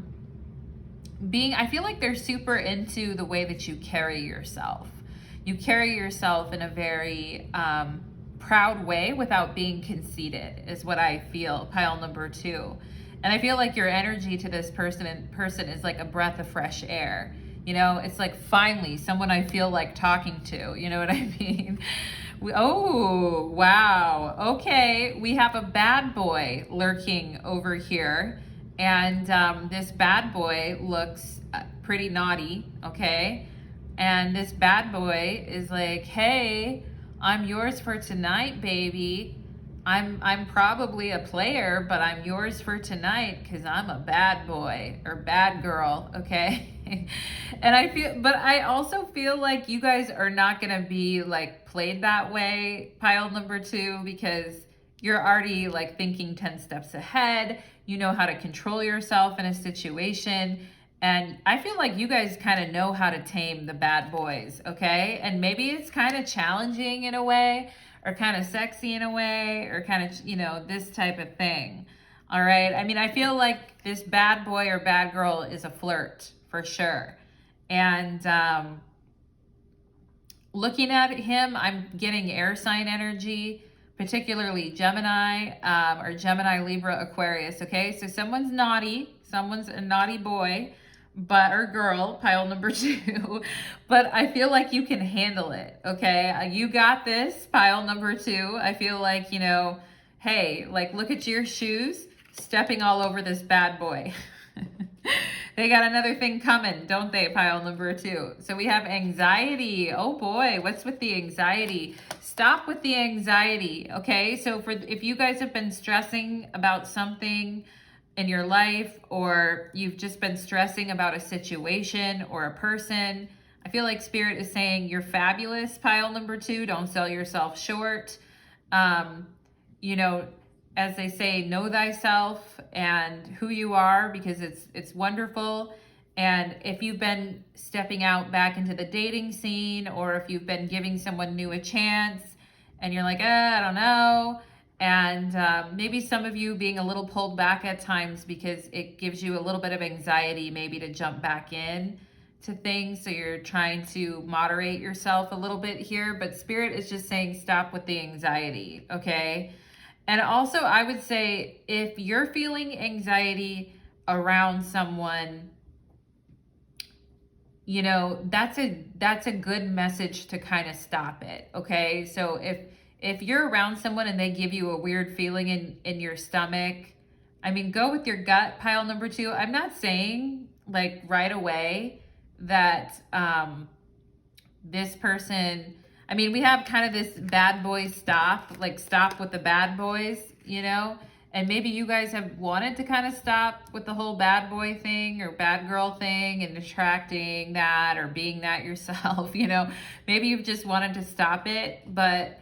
S1: feel like they're super into the way that you carry yourself. You carry yourself in a very proud way without being conceited, is what I feel, pile number 2. And I feel like your energy to this person is like a breath of fresh air. You know, it's like finally someone I feel like talking to. You know what I mean? Oh, wow. Okay, we have a bad boy lurking over here. And this bad boy looks pretty naughty, okay? And this bad boy is like, hey, I'm yours for tonight, baby. I'm probably a player, but I'm yours for tonight because I'm a bad boy or bad girl, okay? And I also feel like you guys are not gonna be like played that way, pile number 2, because you're already like thinking 10 steps ahead. You know how to control yourself in a situation. And I feel like you guys kind of know how to tame the bad boys, okay? And maybe it's kind of challenging in a way, or kind of sexy in a way, or kind of, you know, this type of thing. All right? I mean, I feel like this bad boy or bad girl is a flirt for sure. And looking at him, I'm getting air sign energy, particularly Gemini or Gemini, Libra, Aquarius, okay? So someone's naughty, Someone's a naughty boy, but or girl, pile number 2. But I feel like you can handle it, okay? You got this, pile number 2. I feel like, you know, hey, like look at your shoes stepping all over this bad boy. They got another thing coming, don't they, pile number 2? So we have anxiety. Oh boy, what's with the anxiety? Stop with the anxiety, okay? So if you guys have been stressing about something in your life, or you've just been stressing about a situation or a person, I feel like Spirit is saying you're fabulous, pile number 2. Don't sell yourself short. You know, as they say, know thyself and who you are, because it's wonderful. And if you've been stepping out back into the dating scene, or if you've been giving someone new a chance and you're like, I don't know, and maybe some of you being a little pulled back at times because it gives you a little bit of anxiety maybe to jump back in to things, so you're trying to moderate yourself a little bit here. But Spirit is just saying stop with the anxiety, okay? And also, I would say if you're feeling anxiety around someone, you know, that's a good message to kind of stop it, okay? So if you're around someone and they give you a weird feeling in your stomach, I mean, go with your gut, pile number 2. I'm not saying like right away that this person, I mean, we have kind of this bad boy stop with the bad boys, you know? And maybe you guys have wanted to kind of stop with the whole bad boy thing or bad girl thing and attracting that or being that yourself, you know? Maybe you've just wanted to stop it, but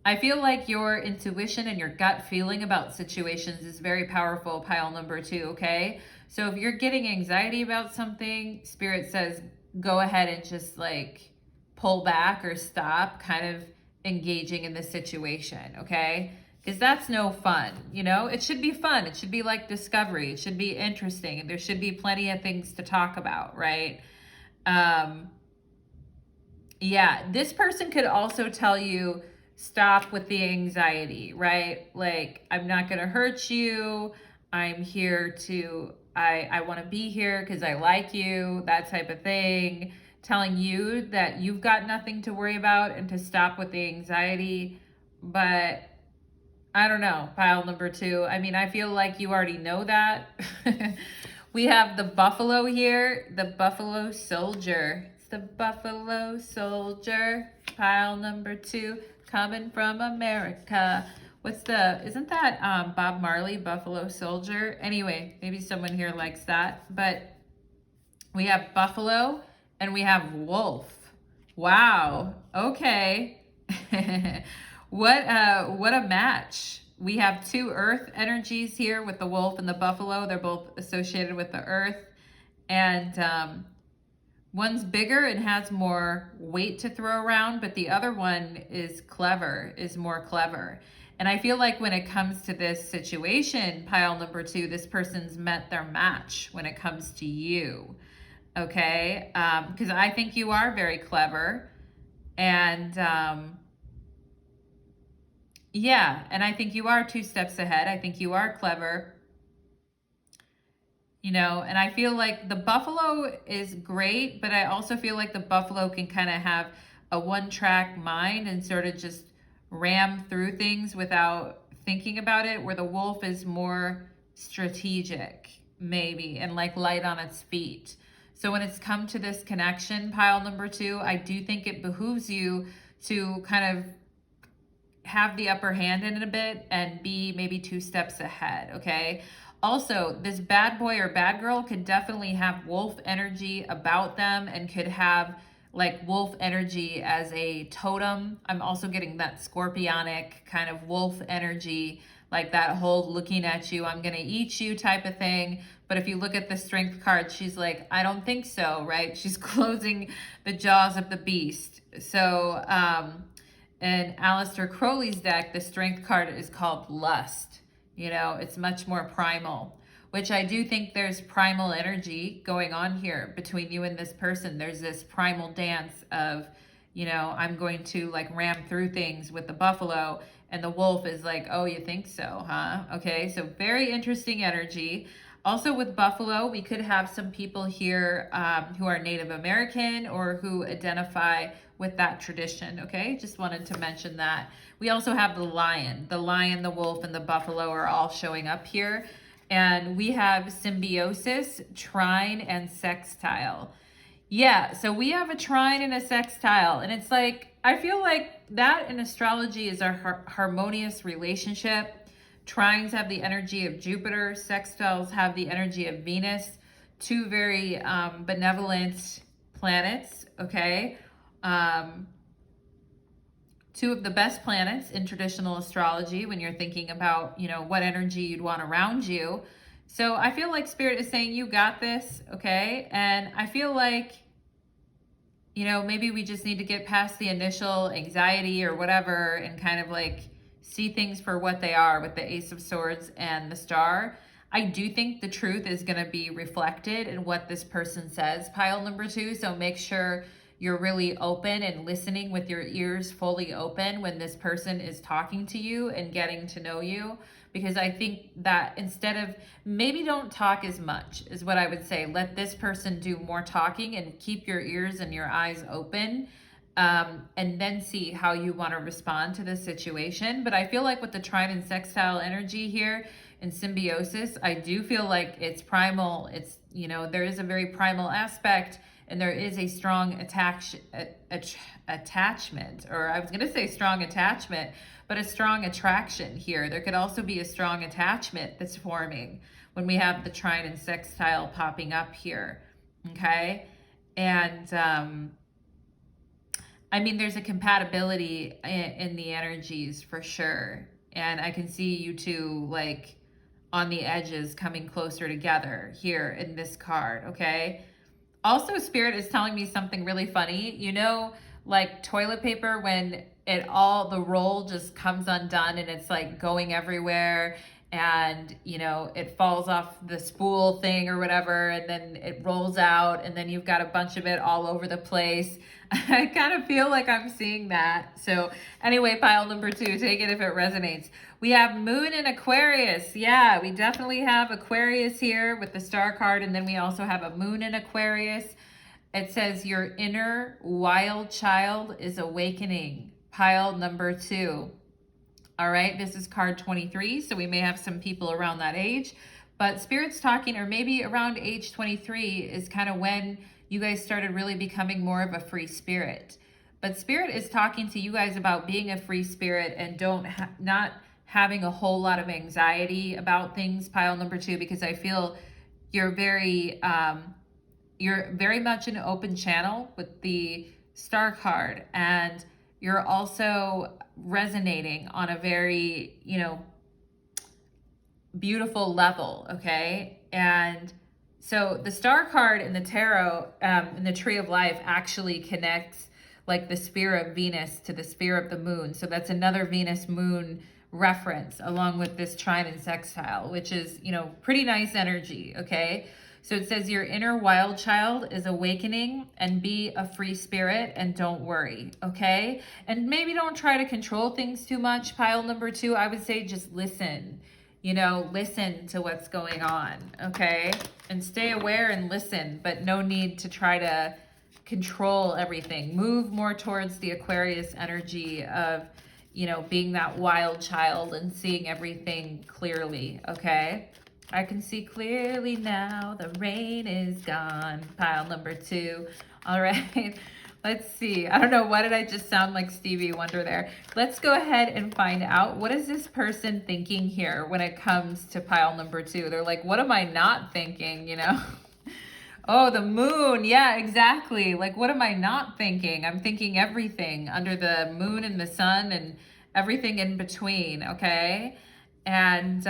S1: I feel like your intuition and your gut feeling about situations is very powerful, pile number 2, okay? So if you're getting anxiety about something, Spirit says go ahead and just like pull back or stop kind of engaging in the situation, okay? Because that's no fun, you know? It should be fun. It should be like discovery. It should be interesting. There should be plenty of things to talk about, right? Yeah, this person could also tell you, stop with the anxiety, right? Like, I'm not going to hurt you. I'm here to, I want to be here because I like you, that type of thing. Telling you that you've got nothing to worry about and to stop with the anxiety. But I don't know, pile number 2. I mean, I feel like you already know that. We have the buffalo here, the buffalo soldier. It's the buffalo soldier, pile number 2, coming from America. Isn't that Bob Marley, Buffalo Soldier? Anyway, maybe someone here likes that. But we have buffalo and we have wolf. Wow, okay. What a match. We have 2 earth energies here with the wolf and the buffalo. They're both associated with the earth. And one's bigger and has more weight to throw around, but the other one is more clever. And I feel like when it comes to this situation, pile number 2, this person's met their match when it comes to you, okay? Because I think you are very clever. And yeah, and I think you are 2 steps ahead. I think you are clever. You know, and I feel like the buffalo is great, but I also feel like the buffalo can kind of have a one-track mind and sort of just ram through things without thinking about it, where the wolf is more strategic, maybe, and like light on its feet. So when it's come to this connection, pile number 2, I do think it behooves you to kind of have the upper hand in it a bit and be maybe 2 steps ahead, okay? Also, this bad boy or bad girl could definitely have wolf energy about them and could have like wolf energy as a totem. I'm also getting that scorpionic kind of wolf energy, like that whole looking at you, I'm gonna eat you type of thing. But if you look at the strength card, she's like, I don't think so, right? She's closing the jaws of the beast. So in Aleister Crowley's deck, the strength card is called lust. You know, it's much more primal, which I do think there's primal energy going on here between you and this person. There's this primal dance of, you know, I'm going to like ram through things with the buffalo, and the wolf is like, oh, you think so, huh? Okay, so very interesting energy. Also with buffalo, we could have some people here who are Native American or who identify with that tradition, okay? Just wanted to mention that. We also have the lion. The lion, the wolf, and the buffalo are all showing up here. And we have symbiosis, trine, and sextile. Yeah, so we have a trine and a sextile, and it's like, I feel like that in astrology is our harmonious relationship. Trines have the energy of Jupiter, sextiles have the energy of Venus, two very benevolent planets, okay? Two of the best planets in traditional astrology when you're thinking about, you know, what energy you'd want around you. So I feel like Spirit is saying, you got this, okay? And I feel like, you know, maybe we just need to get past the initial anxiety or whatever and kind of like see things for what they are with the Ace of Swords and the Star. I do think the truth is going to be reflected in what this person says, pile number 2. So make sure you're really open and listening with your ears fully open when this person is talking to you and getting to know you. Because I think that instead of, maybe don't talk as much is what I would say. Let this person do more talking and keep your ears and your eyes open. And then see how you want to respond to the situation. But I feel like with the trine and sextile energy here in symbiosis, I do feel like it's primal. It's, you know, there is a very primal aspect and there is a strong attachment, or I was going to say strong attachment, but a strong attraction here. There could also be a strong attachment that's forming when we have the trine and sextile popping up here. Okay. And, I mean, there's a compatibility in the energies for sure. And I can see you two like on the edges coming closer together here in this card, okay? Also, Spirit is telling me something really funny. You know, like toilet paper when the roll just comes undone and it's like going everywhere and, you know, it falls off the spool thing or whatever, and then it rolls out and then you've got a bunch of it all over the place. I kind of feel like I'm seeing that. So anyway, pile number 2, take it if it resonates. We have Moon in Aquarius. Yeah, we definitely have Aquarius here with the Star card, and then we also have a Moon in Aquarius. It says your inner wild child is awakening. Pile number 2. All right, this is card 23, so we may have some people around that age, but Spirit's talking, or maybe around age 23 is kind of when you guys started really becoming more of a free spirit. But Spirit is talking to you guys about being a free spirit and not having a whole lot of anxiety about things, pile number 2, because I feel you're very much an open channel with the Star card, and you're also resonating on a very, you know, beautiful level, okay? And so the Star card in the tarot, in the Tree of Life, actually connects like the sphere of Venus to the sphere of the moon. So that's another Venus moon reference along with this trine and sextile, which is, you know, pretty nice energy, okay? So it says your inner wild child is awakening, and be a free spirit and don't worry, okay? And maybe don't try to control things too much, pile number 2. I would say just listen, you know, listen to what's going on, okay? And stay aware and listen, but no need to try to control everything. Move more towards the Aquarius energy of, you know, being that wild child and seeing everything clearly, okay? I can see clearly now, the rain is gone. Pile number 2. All right, let's see. I don't know, why did I just sound like Stevie Wonder there? Let's go ahead and find out, what is this person thinking here when it comes to pile number 2? They're like, what am I not thinking, you know? Oh, the moon. Yeah, exactly. Like, what am I not thinking? I'm thinking everything under the moon and the sun and everything in between, okay? And,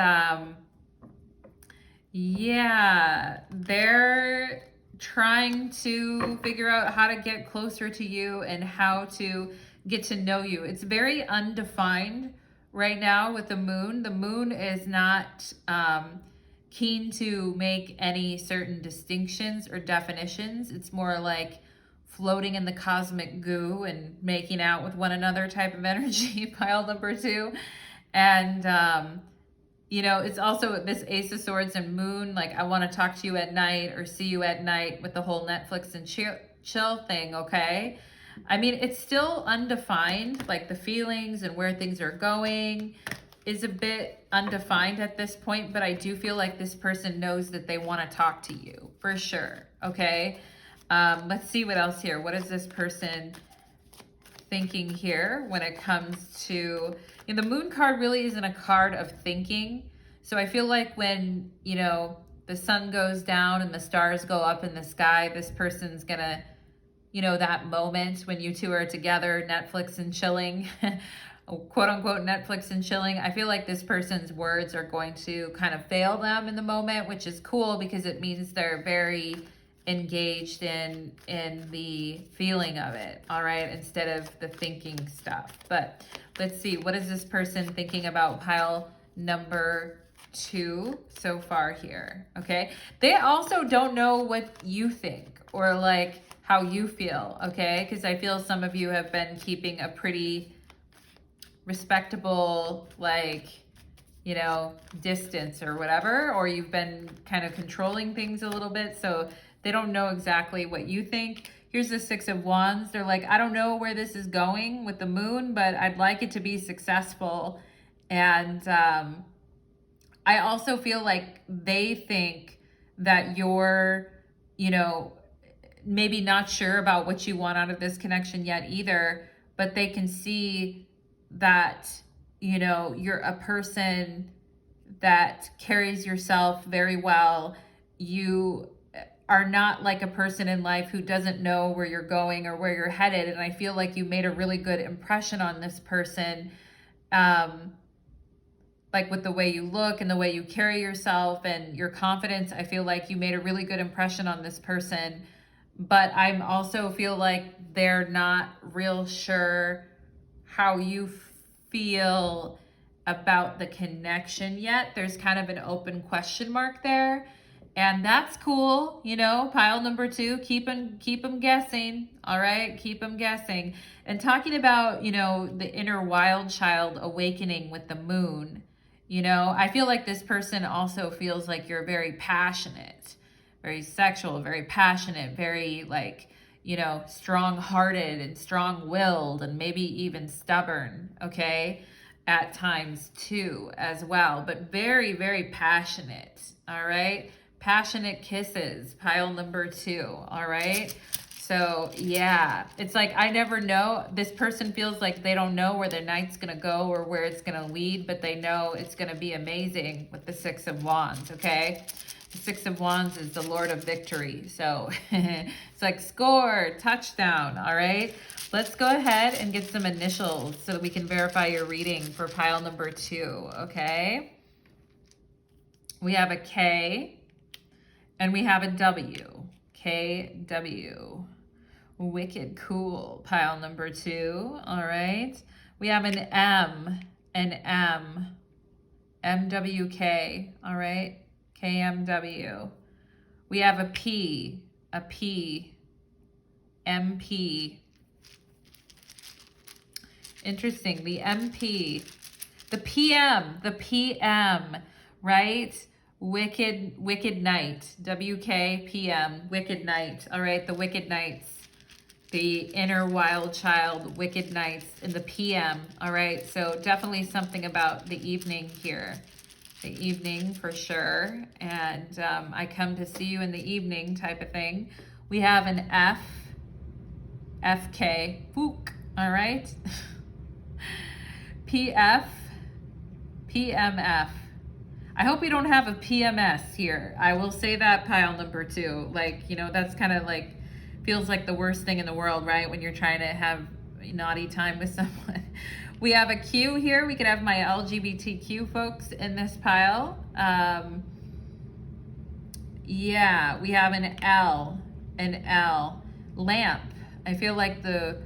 S1: yeah, they're trying to figure out how to get closer to you and how to get to know you. It's very undefined right now with the moon. The moon is not keen to make any certain distinctions or definitions. It's more like floating in the cosmic goo and making out with one another type of energy, pile number 2. And you know, it's also this Ace of Swords and Moon, like I want to talk to you at night or see you at night with the whole Netflix and chill thing, okay? I mean, it's still undefined, like the feelings and where things are going is a bit undefined at this point, but I do feel like this person knows that they want to talk to you for sure, okay? Let's see what else here. What is this person thinking here when it comes to, you know, the Moon card really isn't a card of thinking. So I feel like when, you know, the sun goes down and the stars go up in the sky, this person's gonna, you know, that moment when you two are together, Netflix and chilling, quote unquote Netflix and chilling. I feel like this person's words are going to kind of fail them in the moment, which is cool because it means they're very engaged in the feeling of it, all right, instead of the thinking stuff. But let's see, what is this person thinking about pile number 2 so far here? Okay, they also don't know what you think or like how you feel, okay? Because I feel some of you have been keeping a pretty respectable, like, you know, distance or whatever, or you've been kind of controlling things a little bit, so they don't know exactly what you think. Here's the Six of Wands. They're like, I don't know where this is going with the Moon, but I'd like it to be successful. And I also feel like they think that you're, you know, maybe not sure about what you want out of this connection yet either, but they can see that, you know, you're a person that carries yourself very well. You are not like a person in life who doesn't know where you're going or where you're headed. And I feel like you made a really good impression on this person, like with the way you look and the way you carry yourself and your confidence. I feel like you made a really good impression on this person, but I'm also feel like they're not real sure how you feel about the connection yet. There's kind of an open question mark there. And that's cool, you know, pile number 2, keep them guessing, all right? Keep them guessing. And talking about, you know, the inner wild child awakening with the Moon, you know, I feel like this person also feels like you're very passionate, very sexual, very passionate, very like, you know, strong-hearted and strong-willed and maybe even stubborn, okay? At times too as well, but very, very passionate, all right? Passionate kisses, pile number 2, all right? So yeah, it's like, I never know. This person feels like they don't know where their night's gonna go or where it's gonna lead, but they know it's gonna be amazing with the Six of Wands, okay? The Six of Wands is the Lord of Victory. So it's like score, touchdown, all right? Let's go ahead and get some initials so that we can verify your reading for pile number 2, okay? We have a K and we have a W. KW. Wicked cool, pile number 2, all right? We have an M, MWK, all right? KMW. We have a P, MP. Interesting, the MP, the PM, right? Wicked Knight, WK, PM, Wicked Knight, all right? The Wicked Knights, the inner wild child, Wicked Knights in the PM, all right? So definitely something about the evening here. The evening for sure, and I come to see you in the evening type of thing. We have an FK, Fook, all right? PF, PMF. I hope we don't have a PMS here. I will say that, pile number 2. Like, you know, that's kind of like, feels like the worst thing in the world, right? When you're trying to have naughty time with someone. We have a Q here. We could have my LGBTQ folks in this pile. Yeah, we have an L. Lamp. I feel like the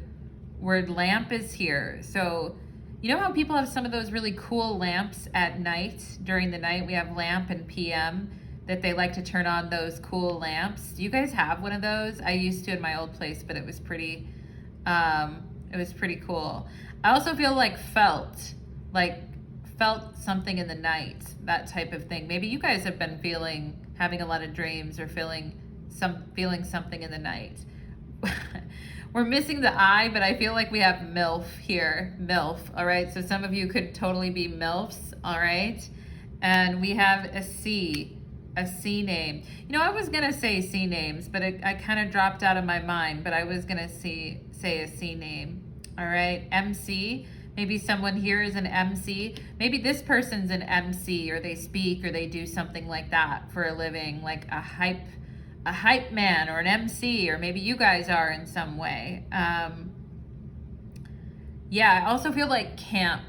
S1: word lamp is here. So, you know how people have some of those really cool lamps at night, during the night? We have lamp and PM that they like to turn on those cool lamps. Do you guys have one of those? I used to in my old place, but it was pretty cool. I also feel like felt felt something in the night, that type of thing. Maybe you guys have been having a lot of dreams or feeling something in the night. We're missing the I, but I feel like we have MILF here. MILF, all right? So some of you could totally be MILFs, all right? And we have a C name. You know, I was gonna say C names, but I kind of dropped out of my mind, but I was gonna say a C name, all right? MC, maybe someone here is an MC. Maybe this person's an MC, or they speak, or they do something like that for a living, like a hype man or an MC, or maybe you guys are in some way. Yeah, I also feel like camp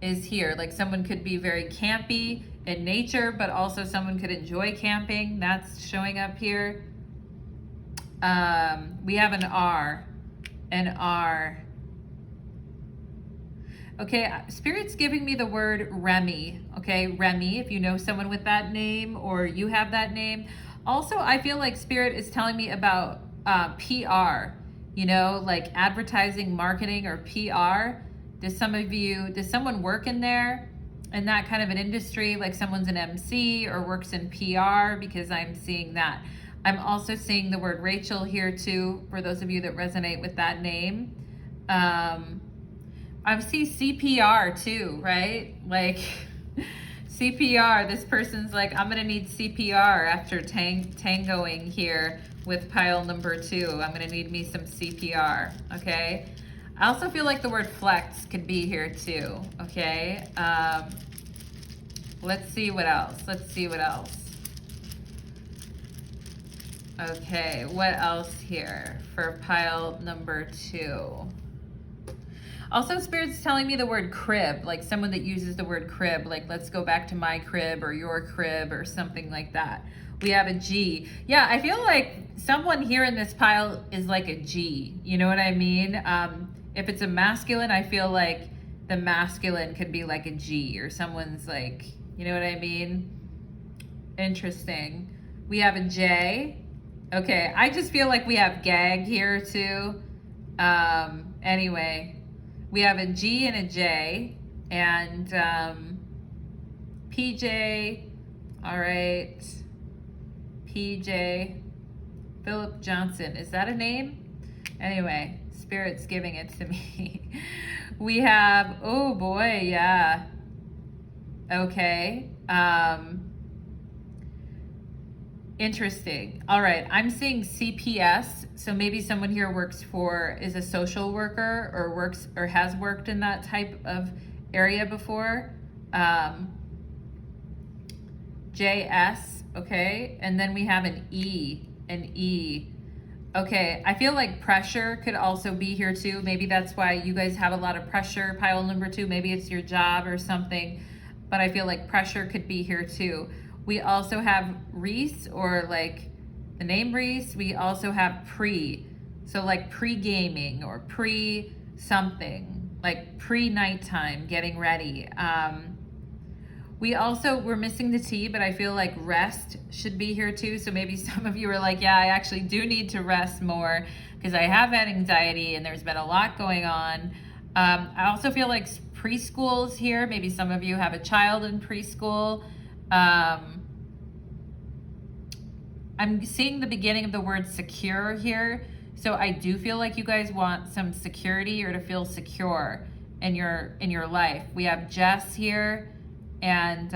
S1: is here. Like someone could be very campy in nature, but also someone could enjoy camping. That's showing up here. We have an R. Okay, Spirit's giving me the word Remy. Okay, Remy, if you know someone with that name or you have that name. Also, I feel like Spirit is telling me about PR, you know, like advertising, marketing, or PR. Does someone work in there, in that kind of an industry, like someone's an MC or works in PR? Because I'm seeing that. I'm also seeing the word Rachel here too, for those of you that resonate with that name. I see CPR too, right? Like CPR, this person's like, I'm gonna need CPR after tangoing here with pile number 2. I'm gonna need me some CPR, okay? I also feel like the word flex could be here too, okay? Let's see what else. Okay, what else here for pile number 2? Also, Spirit's telling me the word crib, like someone that uses the word crib, like let's go back to my crib or your crib or something like that. We have a G. Yeah, I feel like someone here in this pile is like a G. You know what I mean? If it's a masculine, I feel like the masculine could be like a G, or someone's like, you know what I mean? Interesting. We have a J. Okay, I just feel like we have gag here too. Anyway. We have a G and a J, and PJ, all right, PJ, Philip Johnson, is that a name? Anyway, Spirit's giving it to me. We have, oh boy, yeah, okay, interesting. All right, I'm seeing CPS. So maybe someone here is a social worker or has worked in that type of area before. JS, okay. And then we have an E. Okay, I feel like pressure could also be here too. Maybe that's why you guys have a lot of pressure, pile number 2. Maybe it's your job or something, but I feel like pressure could be here too. We also have Reese, or like the name Reese. We also have so like pre-gaming or pre-something, like pre-nighttime, getting ready. We're missing the T, but I feel like rest should be here too. So maybe some of you are like, yeah, I actually do need to rest more because I have had anxiety and there's been a lot going on. I also feel like preschool's here. Maybe some of you have a child in preschool. I'm seeing the beginning of the word secure here. So I do feel like you guys want some security or to feel secure in your life. We have Jess here, and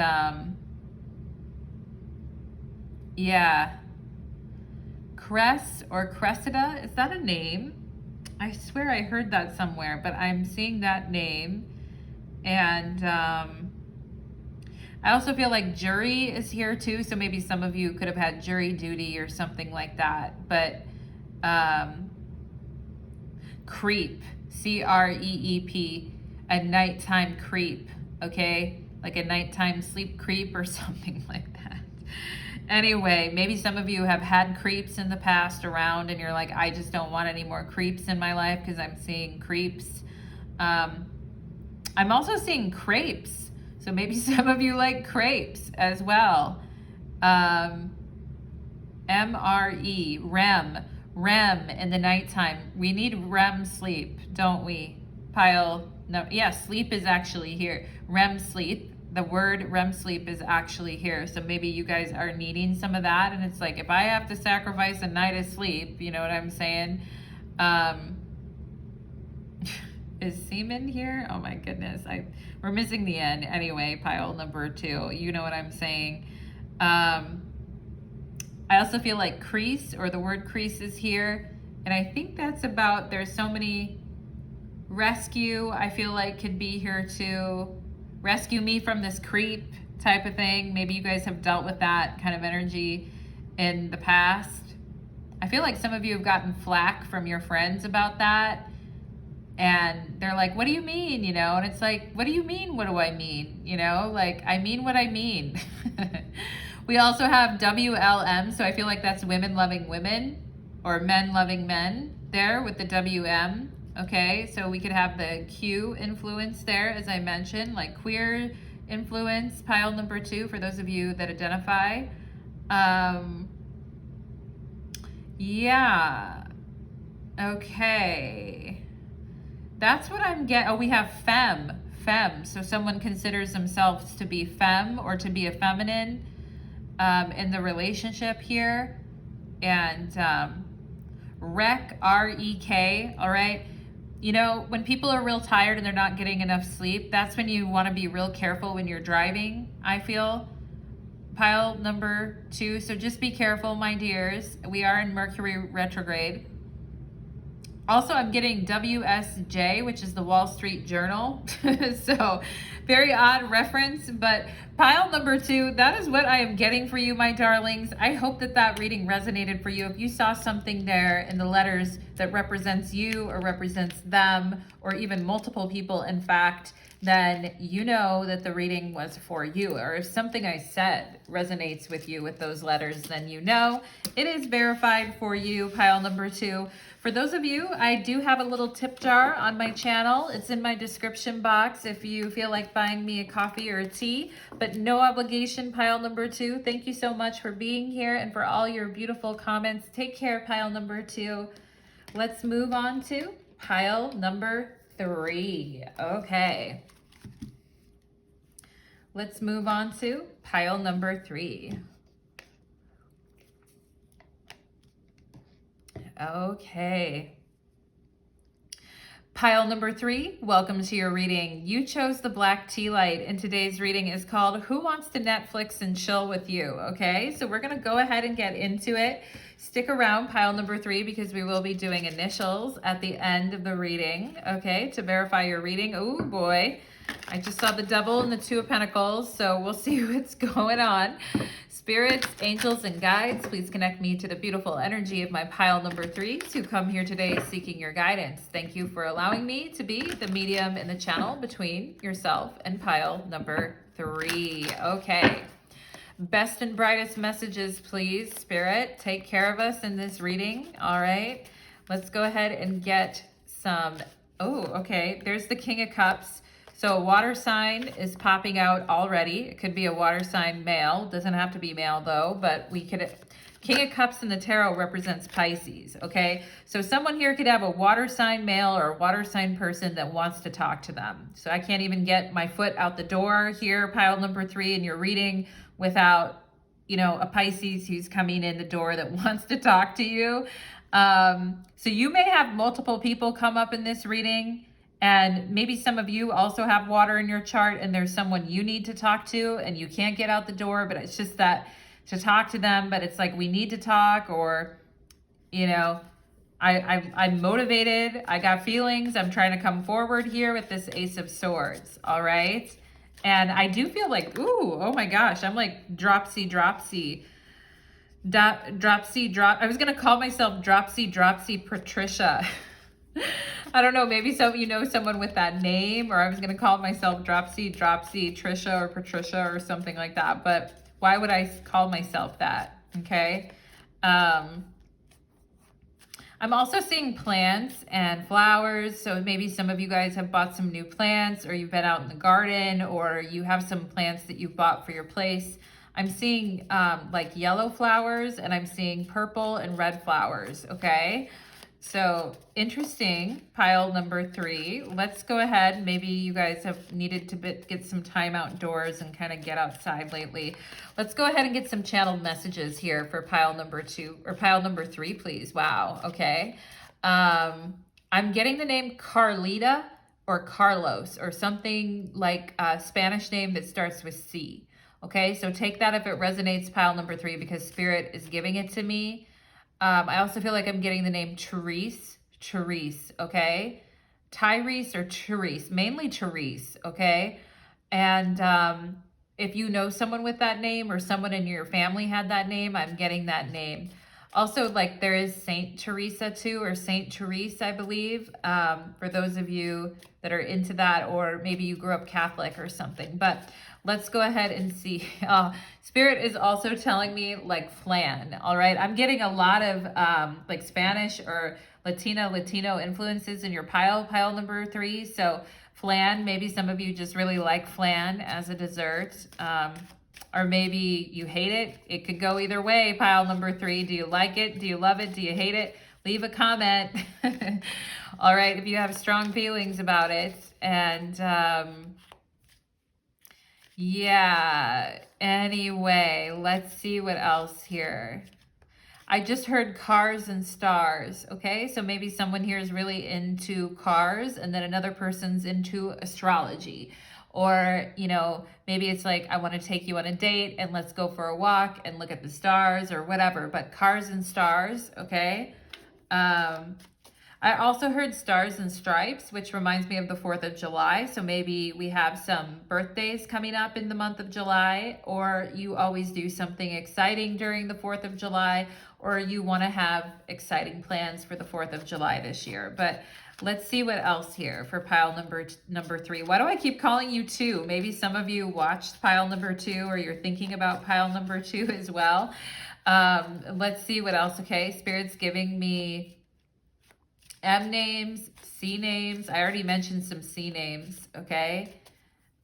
S1: yeah, Cress or Cressida, is that a name? I swear I heard that somewhere, but I'm seeing that name. And I also feel like jury is here too, so maybe some of you could have had jury duty or something like that. But creep, C-R-E-E-P, a nighttime creep, okay? Like a nighttime sleep creep or something like that. Anyway, maybe some of you have had creeps in the past around and you're like, I just don't want any more creeps in my life because I'm seeing creeps. I'm also seeing crepes. So maybe some of you like crepes as well. M-R-E, REM in the nighttime. We need REM sleep, don't we, pile. No, yeah, sleep is actually here. REM sleep. The word REM sleep is actually here. So maybe you guys are needing some of that. And it's like, if I have to sacrifice a night of sleep, you know what I'm saying? Is semen here? Oh my goodness. We're missing the N anyway, pile number 2. You know what I'm saying? I also feel like crease, or the word crease is here. And I think that's about, there's so many, rescue, I feel like could be here too. Rescue me from this creep type of thing. Maybe you guys have dealt with that kind of energy in the past. I feel like some of you have gotten flack from your friends about that. And they're like, what do you mean? You know, and it's like, what do you mean? What do I mean? You know, like, I mean what I mean. We also have WLM. So I feel like that's women loving women, or men loving men there with the WM. Okay, so we could have the Q influence there, as I mentioned, like queer influence, pile number 2, for those of you that identify. Yeah. Okay. That's what I'm getting. Oh, we have femme. So someone considers themselves to be femme or to be a feminine in the relationship here. And REK, R-E-K, all right? You know, when people are real tired and they're not getting enough sleep, that's when you want to be real careful when you're driving, I feel. Pile number 2. So just be careful, my dears. We are in Mercury retrograde. Also, I'm getting WSJ, which is the Wall Street Journal. So very odd reference, but pile number 2, that is what I am getting for you, my darlings. I hope that that reading resonated for you. If you saw something there in the letters that represents you or represents them, or even multiple people, in fact, then you know that the reading was for you. Or if something I said resonates with you with those letters, then you know it is verified for you, pile number 2. For those of you, I do have a little tip jar on my channel. It's in my description box if you feel like buying me a coffee or a tea, but no obligation, pile number 2. Thank you so much for being here and for all your beautiful comments. Take care, pile number 2. Let's move on to pile number 3. Okay. Let's move on to pile number 3. Okay. Pile number 3, welcome to your reading. You chose the black tea light, and today's reading is called Who Wants to Netflix and Chill with You? Okay, so we're going to go ahead and get into it. Stick around, pile number 3, because we will be doing initials at the end of the reading, okay, to verify your reading. Oh boy, I just saw the Devil and the 2 of Pentacles, so we'll see what's going on. Spirits, angels, and guides, please connect me to the beautiful energy of my pile number 3s who come here today seeking your guidance. Thank you for allowing me to be the medium in the channel between yourself and pile number 3. Okay. Best and brightest messages, please, Spirit. Take care of us in this reading. All right. Let's go ahead and get some. Oh, okay. There's the King of Cups. So a water sign is popping out already. It could be a water sign male. Doesn't have to be male though, but we could. King of Cups in the tarot represents Pisces, okay? So someone here could have a water sign male or a water sign person that wants to talk to them. So I can't even get my foot out the door here, pile number 3 in your reading, without, you know, a Pisces who's coming in the door that wants to talk to you. So you may have multiple people come up in this reading. And maybe some of you also have water in your chart and there's someone you need to talk to and you can't get out the door, but it's just that to talk to them, but it's like we need to talk, or, you know, I'm motivated. I got feelings. I'm trying to come forward here with this Ace of Swords. All right. And I do feel like, ooh, oh my gosh, I'm like dropsy. I was going to call myself Dropsy Patricia. I don't know, maybe some you know someone with that name, or I was going to call myself Dropsy Trisha or Patricia or something like that, but why would I call myself that? Okay. I'm also seeing plants and flowers, so maybe some of you guys have bought some new plants, or you've been out in the garden, or you have some plants that you bought for your place. I'm seeing like yellow flowers, and I'm seeing purple and red flowers, okay? So interesting, pile number 3. Let's go ahead. Maybe you guys have needed to get some time outdoors and kind of get outside lately. Let's go ahead and get some channeled messages here for pile number 2 or pile number 3, please. Wow. Okay. I'm getting the name Carlita or Carlos or something like a Spanish name that starts with C. Okay. So take that if it resonates, pile number 3, because Spirit is giving it to me. I also feel like I'm getting the name Therese, okay? Tyrese or Therese, mainly Therese, okay? And if you know someone with that name or someone in your family had that name, I'm getting that name. Also, like there is Saint Teresa too, or Saint Therese, I believe, for those of you that are into that, or maybe you grew up Catholic or something. But let's go ahead and see. Spirit is also telling me like flan, all right? I'm getting a lot of like Spanish or Latino influences in your pile number 3. So flan, maybe some of you just really like flan as a dessert. Or maybe you hate it. It could go either way, pile number 3. Do you like it? Do you love it? Do you hate it? Leave a comment. All right, if you have strong feelings about it. And yeah, anyway, let's see what else here. I just heard cars and stars, okay? So maybe someone here is really into cars and then another person's into astrology. Or, you know, maybe it's like, I want to take you on a date and let's go for a walk and look at the stars or whatever. But cars and stars, okay? I also heard stars and stripes, which reminds me of the 4th of July. So maybe we have some birthdays coming up in the month of July, or you always do something exciting during the 4th of July, or you want to have exciting plans for the 4th of July this year. But let's see what else here for pile number 3. Why do I keep calling you 2? Maybe some of you watched pile number 2, or you're thinking about pile number 2 as well. Let's see what else. Okay, Spirit's giving me M names, C names. I already mentioned some C names, okay?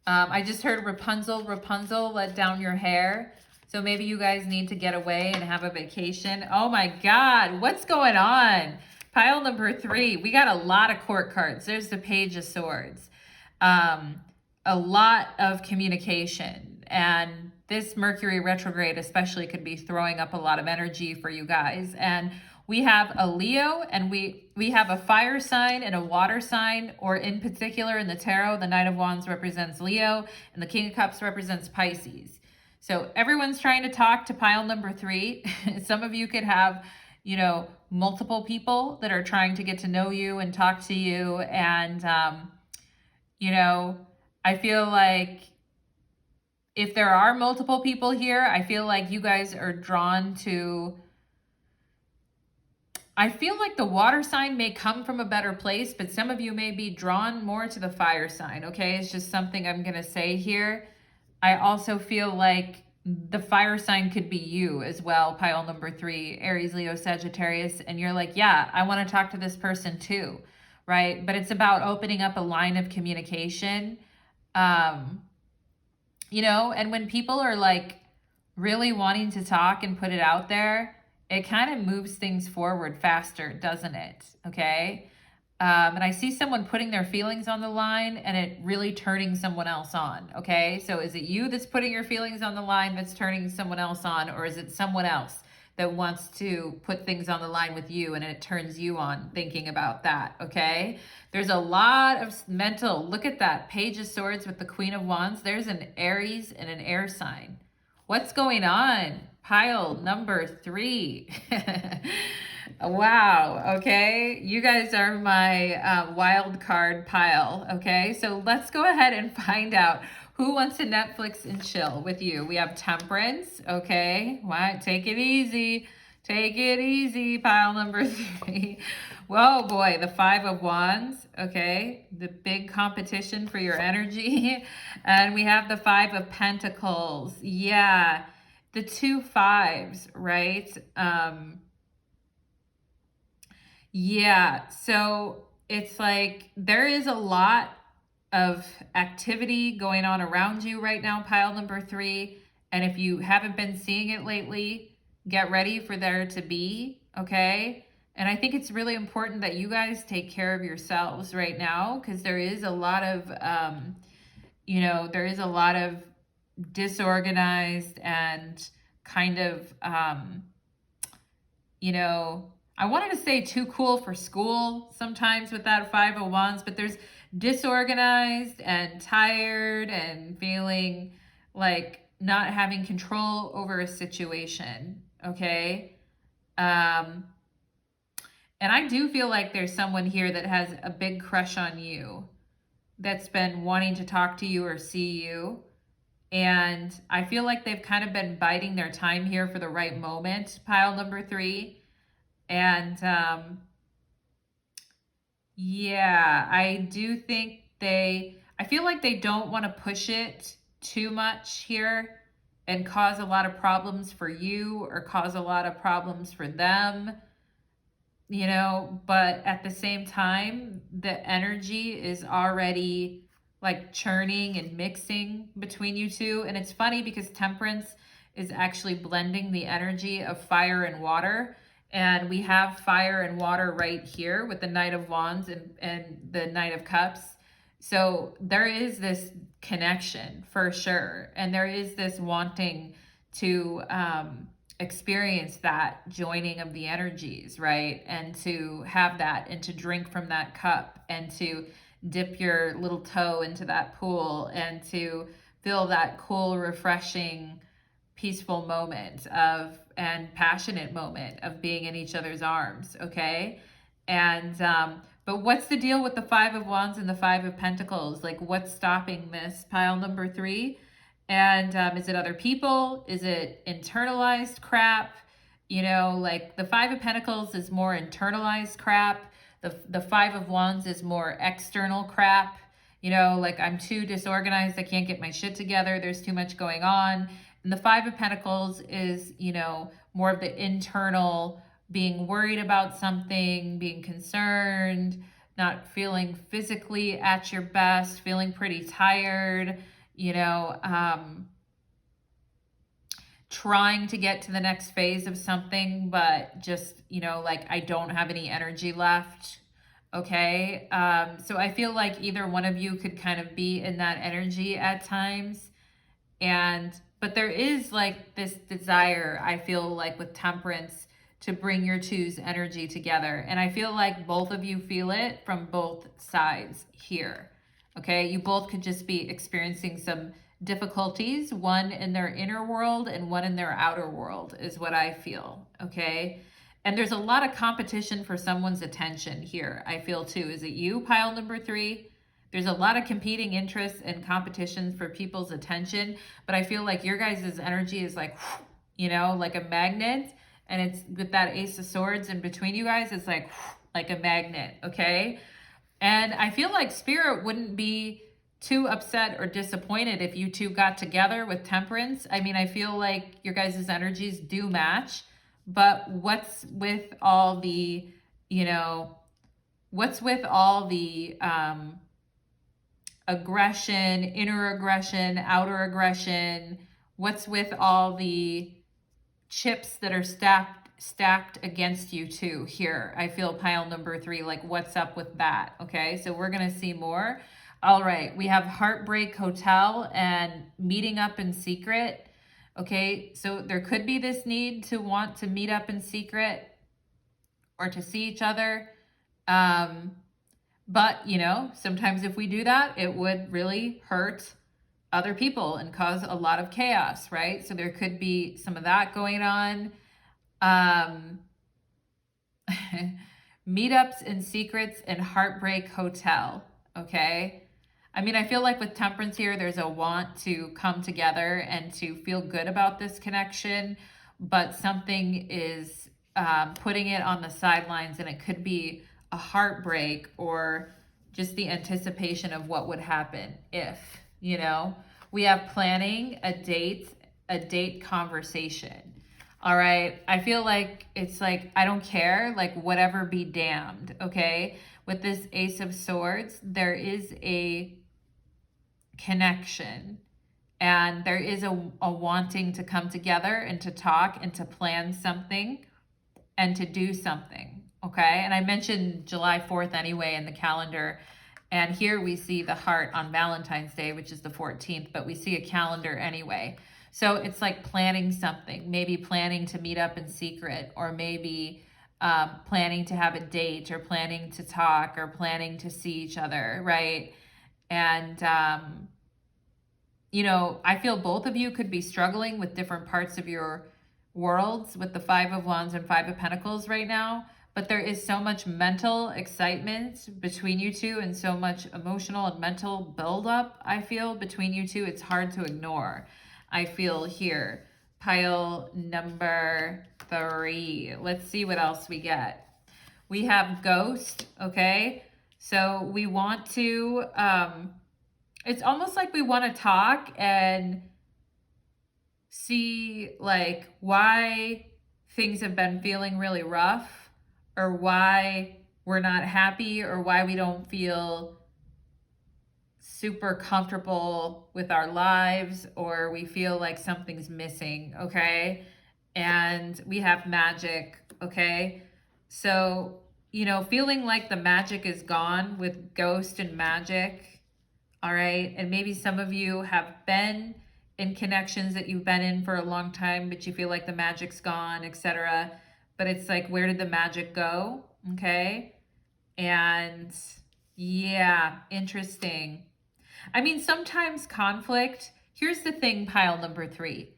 S1: I just heard Rapunzel, let down your hair. So maybe you guys need to get away and have a vacation. Oh my God, what's going on? Pile number 3, we got a lot of court cards. There's the Page of Swords. A lot of communication. And this Mercury retrograde especially could be throwing up a lot of energy for you guys. And we have a Leo, and we have a fire sign and a water sign, or in particular in the tarot, the Knight of Wands represents Leo and the King of Cups represents Pisces. So everyone's trying to talk to pile number 3. Some of you could have, you know, multiple people that are trying to get to know you and talk to you. And, you know, I feel like if there are multiple people here, I feel like you guys are drawn to, I feel like the water sign may come from a better place, but some of you may be drawn more to the fire sign, okay? It's just something I'm going to say here. I also feel like the fire sign could be you as well, pile number 3, Aries, Leo, Sagittarius, and you're like, yeah, I want to talk to this person too, right? But it's about opening up a line of communication, you know, and when people are like really wanting to talk and put it out there, it kind of moves things forward faster, doesn't it? Okay. And I see someone putting their feelings on the line and it really turning someone else on. Okay. So is it you that's putting your feelings on the line that's turning someone else on, or is it someone else that wants to put things on the line with you and it turns you on thinking about that? Okay. There's a lot of mental, look at that Page of Swords with the Queen of Wands. There's an Aries and an air sign. What's going on? Pile number 3. Wow. Okay. You guys are my wild card pile. Okay. So let's go ahead and find out who wants to Netflix and chill with you. We have Temperance. Okay. Why? Take it easy. Take it easy. Pile number 3. Whoa, boy. The 5 of Wands. Okay. The big competition for your energy. And we have the 5 of Pentacles. Yeah. The 2 5s, right? Yeah, so it's like there is a lot of activity going on around you right now, pile number 3. And if you haven't been seeing it lately, get ready for there to be, okay? And I think it's really important that you guys take care of yourselves right now, because there is a lot of, there is a lot of disorganized and kind of, I wanted to say too cool for school sometimes with that Five of Wands, but there's disorganized and tired and feeling like not having control over a situation, okay? And I do feel like there's someone here that has a big crush on you, that's been wanting to talk to you or see you. And I feel like they've kind of been biding their time here for the right moment, pile number 3. And yeah, I do think I feel like they don't want to push it too much here and cause a lot of problems for you or cause a lot of problems for them, but at the same time, the energy is already like churning and mixing between you two. And it's funny because Temperance is actually blending the energy of fire and water. And we have fire and water right here with the Knight of Wands and the Knight of Cups. So there is this connection for sure. And there is this wanting to experience that joining of the energies, right? And to have that and to drink from that cup and to dip your little toe into that pool and to feel that cool, refreshing, peaceful moment and passionate moment of being in each other's arms, okay? And but what's the deal with the Five of Wands and the Five of Pentacles? Like, what's stopping this, pile number 3? And is it other people? Is it internalized crap? Like the Five of Pentacles is more internalized crap. The Five of Wands is more external crap. Like I'm too disorganized. I can't get my shit together. There's too much going on. And the Five of Pentacles is, more of the internal, being worried about something, being concerned, not feeling physically at your best, feeling pretty tired, trying to get to the next phase of something, but just, like I don't have any energy left. Okay. So I feel like either one of you could kind of be in that energy at times. But there is like this desire, I feel like with Temperance, to bring your two's energy together. And I feel like both of you feel it from both sides here. Okay, you both could just be experiencing some difficulties, one in their inner world and one in their outer world is what I feel, okay? And there's a lot of competition for someone's attention here, I feel too. Is it you, pile number 3? There's a lot of competing interests and competitions for people's attention, but I feel like your guys' energy is like, like a magnet, and it's with that Ace of Swords in between you guys, it's like a magnet, okay? And I feel like Spirit wouldn't be too upset or disappointed if you two got together with Temperance. I mean, I feel like your guys' energies do match, but what's with all the, aggression, inner aggression, outer aggression? What's with all the chips that are stacked against you too here? I feel pile number 3, like what's up with that? Okay, so we're gonna see more. All right, we have Heartbreak Hotel and meeting up in secret. Okay, so there could be this need to want to meet up in secret or to see each other. But, sometimes if we do that, it would really hurt other people and cause a lot of chaos, right? So there could be some of that going on. Meetups and secrets and Heartbreak Hotel, okay? I mean, I feel like with Temperance here, there's a want to come together and to feel good about this connection, but something is putting it on the sidelines, and it could be a heartbreak or just the anticipation of what would happen if, we have planning a date conversation. All right. I feel like it's like, I don't care, like whatever be damned. Okay. With this Ace of Swords, there is a connection and there is a wanting to come together and to talk and to plan something and to do something. okay? And I mentioned July 4th anyway in the calendar. And here we see the heart on Valentine's Day, which is the 14th, but we see a calendar anyway. So it's like planning something, maybe planning to meet up in secret, or maybe planning to have a date, or planning to talk, or planning to see each other, right? And, you know, I feel both of you could be struggling with different parts of your worlds with the Five of Wands and Five of Pentacles right now. But there is so much mental excitement between you two, and so much emotional and mental buildup, I feel, between you two. It's hard to ignore. I feel here. Pile number 3. Let's see what else we get. We have Ghost, okay? So we want to, it's almost like we want to talk and see like why things have been feeling really rough, or why we're not happy, or why we don't feel super comfortable with our lives, or we feel like something's missing, okay? And we have magic, okay? So, you know, feeling like the magic is gone with Ghost and magic, all right? And maybe some of you have been in connections that you've been in for a long time, but you feel like the magic's gone, etc. But it's like, where did the magic go? Okay. And yeah, interesting. I mean, sometimes conflict, here's the thing, pile number 3.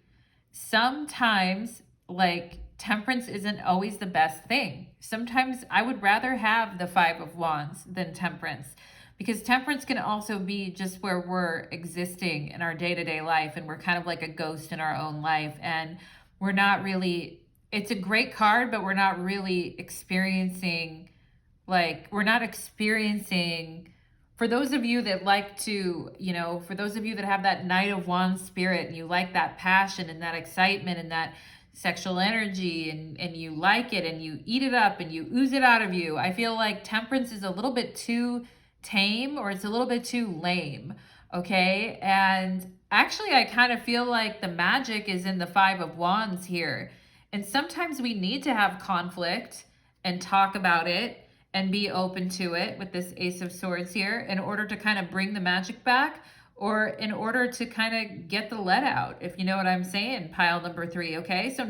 S1: Sometimes like temperance isn't always the best thing. Sometimes I would rather have the Five of Wands than temperance, because temperance can also be just where we're existing in our day-to-day life, and we're kind of like a ghost in our own life, and we're not really, it's a great card, but we're not really experiencing, like, we're not experiencing, for those of you that like to, you know, for those of you that have that Knight of Wands spirit, and you like that passion and that excitement and that sexual energy, and you like it, and you eat it up, and you ooze it out of you, I feel like temperance is a little bit too tame, or it's a little bit too lame, okay? And actually, I kind of feel like the magic is in the Five of Wands here. And sometimes we need to have conflict and talk about it and be open to it with this Ace of Swords here, in order to kind of bring the magic back, or in order to kind of get the let out, if you know what I'm saying, pile number 3, okay? So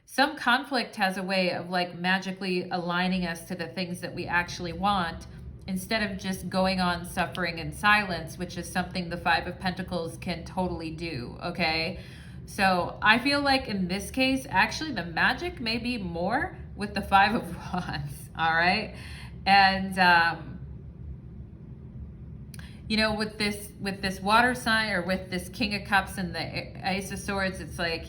S1: some conflict has a way of like magically aligning us to the things that we actually want, instead of just going on suffering in silence, which is something the Five of Pentacles can totally do, okay? So I feel like in this case, actually the magic may be more with the Five of Wands, all right? And, you know, with this water sign, or with this King of Cups and the Ace of Swords, it's like,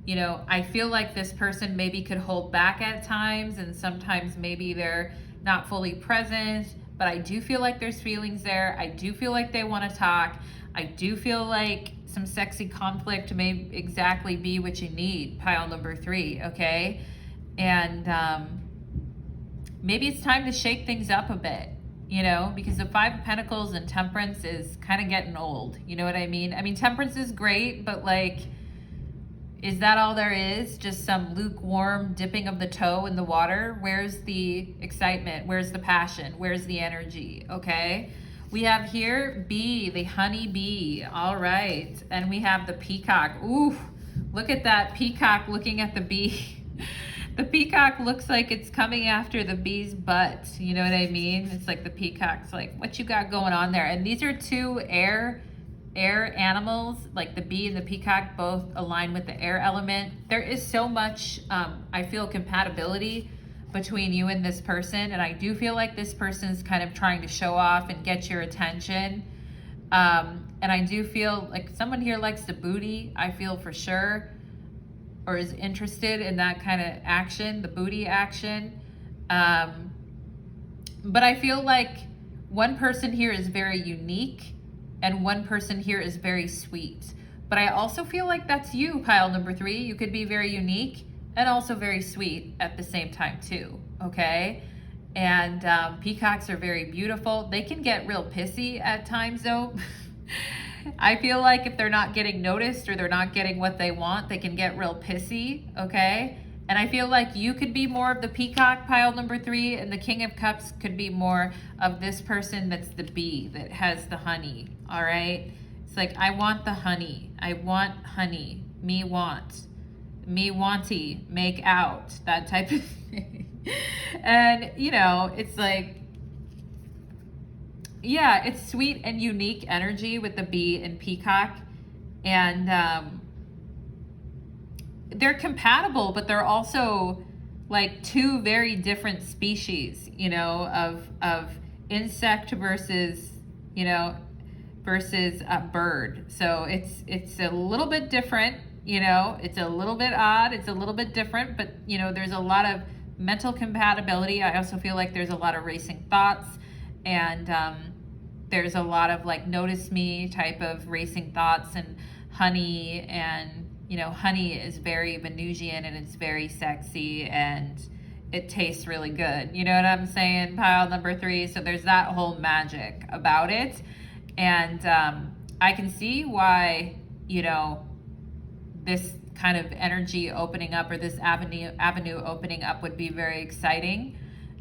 S1: you know, I feel like this person maybe could hold back at times, and sometimes maybe they're not fully present, but I do feel like there's feelings there. I do feel like they want to talk. I do feel like some sexy conflict may exactly be what you need, pile number 3, okay? And maybe it's time to shake things up a bit, you know, because the Five of Pentacles and temperance is kind of getting old, you know what I mean? I mean, temperance is great, but like, is that all there is? Just some lukewarm dipping of the toe in the water? Where's the excitement? Where's the passion? Where's the energy? Okay. We have here bee, the honey bee. All right. And we have the peacock. Ooh, look at that peacock looking at the bee. The peacock looks like it's coming after the bee's butt. You know what I mean? It's like the peacock's like, what you got going on there? And these are two air animals, like the bee and the peacock, both align with the air element. There is so much, I feel, compatibility between you and this person. And I do feel like this person is kind of trying to show off and get your attention. And I do feel like someone here likes the booty, I feel for sure, or is interested in that kind of action, the booty action. But I feel like one person here is very unique, and one person here is very sweet. But I also feel like that's you, pile number 3. You could be very unique and also very sweet at the same time too, okay? And peacocks are very beautiful. They can get real pissy at times though. I feel like if they're not getting noticed, or they're not getting what they want, they can get real pissy, okay? And I feel like you could be more of the peacock, pile number 3, and the King of Cups could be more of this person that's the bee, that has the honey, all right? It's like, I want the honey. I want honey. Me want. Me wanty. Make out. That type of thing. And, you know, it's like, yeah, it's sweet and unique energy with the bee and peacock. And, they're compatible, but they're also like two very different species, you know, of insect versus, you know, versus a bird. So it's a little bit different, you know, it's a little bit odd, it's a little bit different, but you know, there's a lot of mental compatibility. I also feel like there's a lot of racing thoughts, and there's a lot of like notice me type of racing thoughts, and honey, and you know, honey is very Venusian and it's very sexy and it tastes really good. You know what I'm saying? Pile number 3. So there's that whole magic about it. And I can see why, you know, this kind of energy opening up, or this avenue opening up, would be very exciting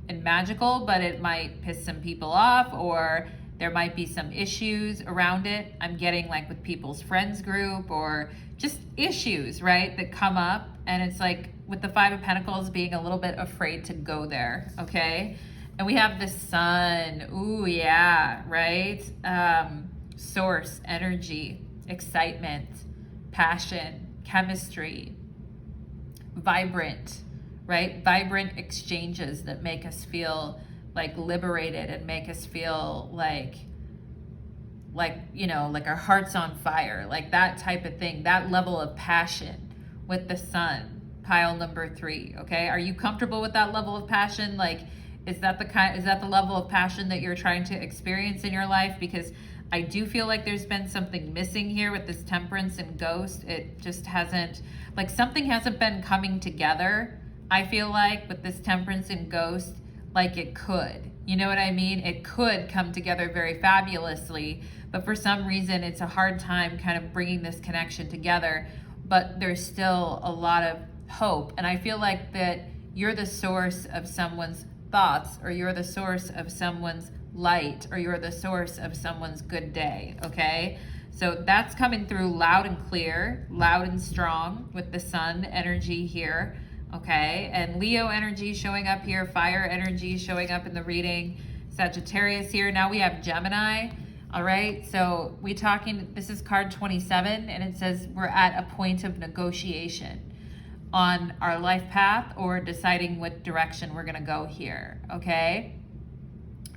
S1: and magical, but it might piss some people off, or there might be some issues around it. I'm getting like with people's friends group, or just issues, right, that come up. And it's like with the 5 of Pentacles, being a little bit afraid to go there, okay? And we have the Sun. Ooh, yeah, right? Source, energy, excitement, passion, chemistry, vibrant, right? Vibrant exchanges that make us feel like liberated and make us feel like, you know, like our heart's on fire, like that type of thing, that level of passion with the Sun, pile number 3, okay? Are you comfortable with that level of passion? Like, is that the level of passion that you're trying to experience in your life? Because I do feel like there's been something missing here with this Temperance and Ghost. It just hasn't, like something hasn't been coming together, I feel like, with this Temperance and Ghost, like it could. You know what I mean? It could come together very fabulously, but for some reason it's a hard time kind of bringing this connection together. But there's still a lot of hope. And I feel like that you're the source of someone's thoughts, or you're the source of someone's light, or you're the source of someone's good day, okay? So that's coming through loud and clear, loud and strong with the Sun energy here. Okay, and Leo energy showing up here, fire energy showing up in the reading, Sagittarius here. Now we have Gemini. All right, so this is card 27, and it says we're at a point of negotiation on our life path, or deciding what direction we're gonna go here, okay?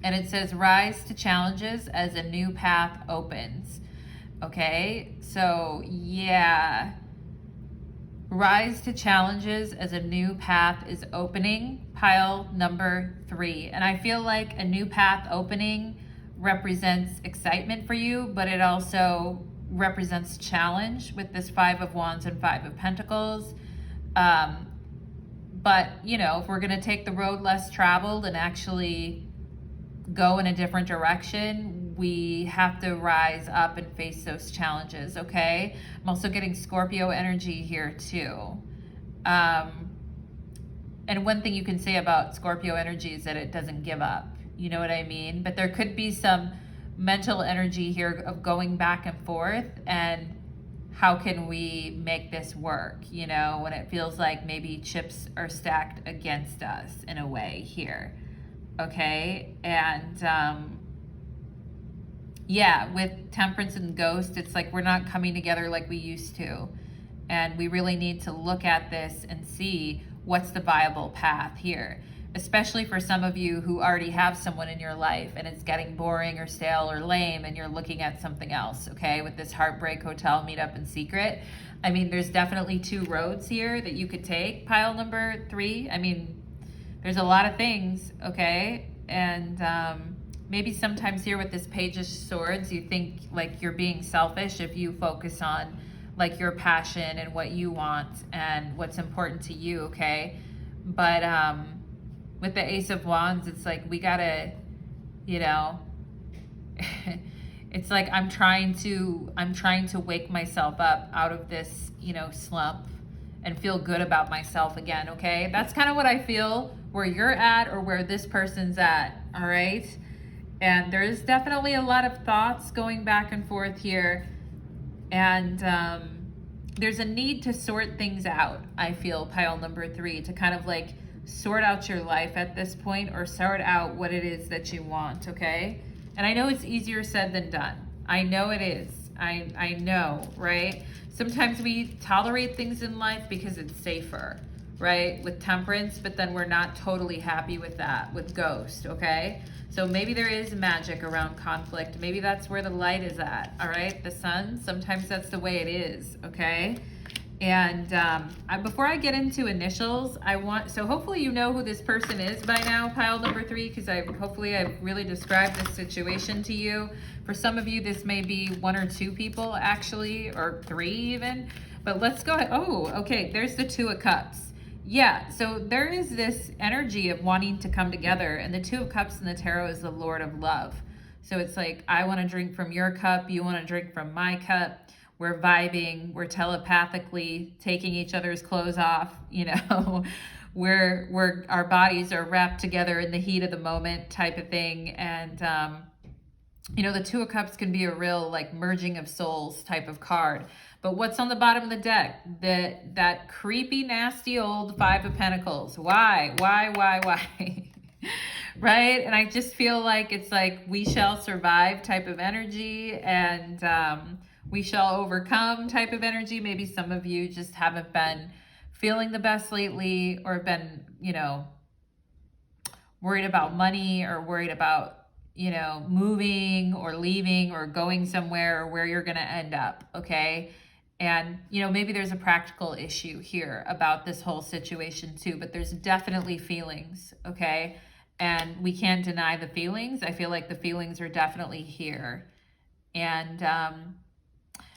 S1: And it says rise to challenges as a new path opens, okay? So yeah, rise to challenges as a new path is opening, pile number 3. And I feel like a new path opening represents excitement for you, but it also represents challenge with this 5 of Wands and 5 of Pentacles. But, you know, if we're going to take the road less traveled and actually go in a different direction, we have to rise up and face those challenges, okay? I'm also getting Scorpio energy here too. And one thing you can say about Scorpio energy is that it doesn't give up. You know what I mean? But there could be some mental energy here of going back and forth, and how can we make this work, you know, when it feels like maybe chips are stacked against us in a way here, okay? And yeah, with Temperance and Ghost, it's like we're not coming together like we used to, and we really need to look at this and see what's the viable path here, especially for some of you who already have someone in your life and it's getting boring or stale or lame, and you're looking at something else, okay? With this Heartbreak Hotel meetup in secret, I mean, there's definitely 2 roads here that you could take, pile number 3. I mean, there's a lot of things, okay? And maybe sometimes here with this Page of Swords, you think like you're being selfish if you focus on like your passion and what you want and what's important to you, okay? But with the Ace of Wands, it's like we gotta, you know, it's like I'm trying to wake myself up out of this, you know, slump and feel good about myself again, okay? That's kind of what I feel where you're at or where this person's at, all right? And there's definitely a lot of thoughts going back and forth here. And there's a need to sort things out, I feel, pile number 3, to kind of like sort out your life at this point, or sort out what it is that you want, okay? And I know it's easier said than done. I know it is. I know, right? Sometimes we tolerate things in life because it's safer, right? With Temperance, but then we're not totally happy with that, with Ghost, okay? So maybe there is magic around conflict. Maybe that's where the light is at, all right? The sun, sometimes that's the way it is, okay? And before I get into initials, so hopefully you know who this person is by now, pile number 3, because hopefully I've really described this situation to you. For some of you, this may be 1 or 2 people actually, or 3 even, but let's go ahead. Oh, okay, there's the 2 of Cups. Yeah, so there is this energy of wanting to come together, and the 2 of Cups in the tarot is the Lord of Love. So it's like, I want to drink from your cup, you want to drink from my cup. We're vibing, we're telepathically taking each other's clothes off, you know, we're our bodies are wrapped together in the heat of the moment type of thing. And, you know, the 2 of Cups can be a real like merging of souls type of card. But what's on the bottom of the deck? That creepy, nasty old 5 of Pentacles. Why? Right? And I just feel like it's like we shall survive type of energy, and we shall overcome type of energy. Maybe some of you just haven't been feeling the best lately, or been, you know, worried about money, or worried about, you know, moving or leaving or going somewhere, or where you're going to end up, okay? And, you know, maybe there's a practical issue here about this whole situation too, but there's definitely feelings, okay? And we can't deny the feelings. I feel like the feelings are definitely here. And